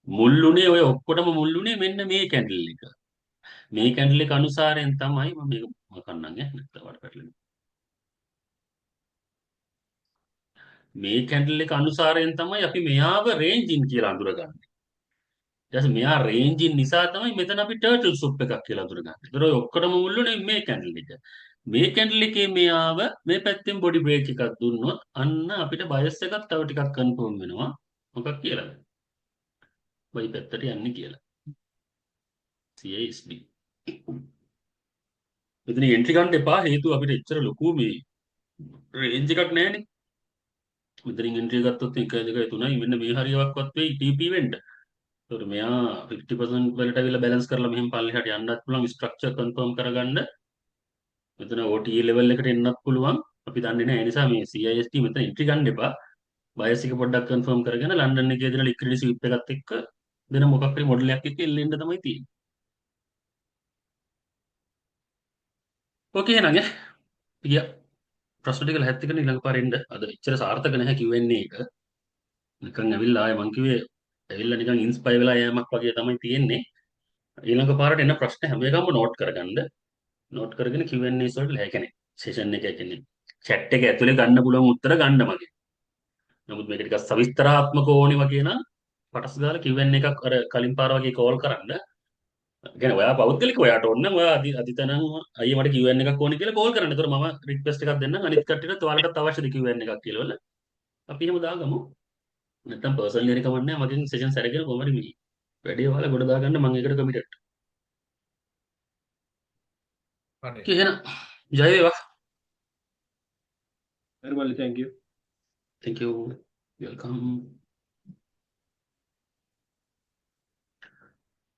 මුල්ුණේ ඔය ඔක්කොටම මුල්ුණේ මෙන්න මේ කැන්ඩල් එක. මේ කැන්ඩල් එක අනුසාරයෙන් තමයි මම මේක මකන්නම් නැත්නම් වට පැටලෙනවා. මේ කැන්ඩල් එක අනුසාරයෙන් තමයි අපි මෙයාව රේන්ජින් කියලා අඳුරගන්නේ. ඊට පස්සේ මෙයා රේන්ජින් නිසා තමයි මෙතන අපි ටර්ටල් සුප් එකක් කියලා අඳුරගන්නේ. ඒතර ඔය ඔක්කොටම මුල්ුණේ මේ කැන්ඩල් එක. මේ කැන්ඩල් එකේ මෙයාව මේ පැත්තෙන් බොඩි බ්‍රේක් එකක් දුන්නොත් අන්න අපිට බයස් එකක් තව ටිකක් කන්ෆර්ම් වෙනවා. මොකක් කියලාද? කොයි පැත්තට යන්නේ කියලා. CISD. මෙතන එන්ට්‍රි ගන්න එපා, හේතුව අපිට එච්චර ලොකු මේ රේන්ජ් එකක් නැහැනේ. මෙතනින් එන්ට්‍රි ගත්තොත් 1 2 3යි මෙන්න මේ හරියවක්වත් වෙයි TP වෙන්න. ඒතකොට මෙයා 50% වලට අවිලා බැලන්ස් කරලා මෙහෙම පල්ලෙහාට යන්නත් පුළුවන්, ස්ට්‍රක්චර් කන්ෆර්ම් කරගන්න. මෙතන OTE ලෙවල් එකට එන්නත් පුළුවන්. අපි දන්නේ නැහැ. ඒ නිසා මේ CIST මෙතන එන්ට්‍රි ගන්න එපා. බයස් එක පොඩ්ඩක් කන්ෆර්ම් කරගෙන ලන්ඩන් එකේ දෙන ලික්විඩිටි ස්විප් එකත් එක්ක දෙන මොකක් හරි මොඩල් එකක් එක්ක එල්ලෙන්න තමයි තියෙන්නේ. ඕකේ එහෙනම් ගියා. ප්‍රශ්න ටික ලැහැත් කරගෙන ඊළඟ පාරේ එන්න. අද එච්චර සාර්ථක නැහැ Q&A එක. නිකන් ඇවිල්ලා ආයේ මං කිව්වේ ඇවිල්ලා නිකන් ඉන්ස්පයර් වෙලා යෑමක් වගේ තමයි තියෙන්නේ. ඊළඟ පාරට එන ප්‍රශ්න හැම එකම නෝට් කරගන්න. නෝට් කරගෙන Q&A වලට ලැහැකනේ. සෙෂන් එක කියන්නේ chat එක ඇතුලේ ගන්න පුළුවන් උත්තර ගන්න මගේ. නමුත් මේක ටිකක් සවිස්තරාත්මක ඕනේ වගේ නම් පටස් ගාලා Q&A එකක් අර කලින් පාර වගේ කෝල් කරන්න. කියන්නේ ඔයා පෞද්ගලික ඔයාට ඕන නම් ඔයා අදිතනම් අයියේ මට Q&A එකක් ඕනේ කියලා කෝල් කරන්න. ඒතර මම රික්වෙස්ට් එකක් දෙන්නම් අනිත් කට්ටියට ඔයාලටත් අවශ්‍යද Q&A එකක් කියලා වල. අපි එහෙම දාගමු. නැත්තම් පර්සනලි හරි කමන්නේ මගෙන් සෙෂන් සැරගෙන කොහමද මේ වැඩේ ඔයාලා ගොඩ දාගන්න මම ඒකට කමිටඩ්. හරි. එහෙනම් ජය වේවා. හරි මල්ලි thank you. Thank you. Welcome.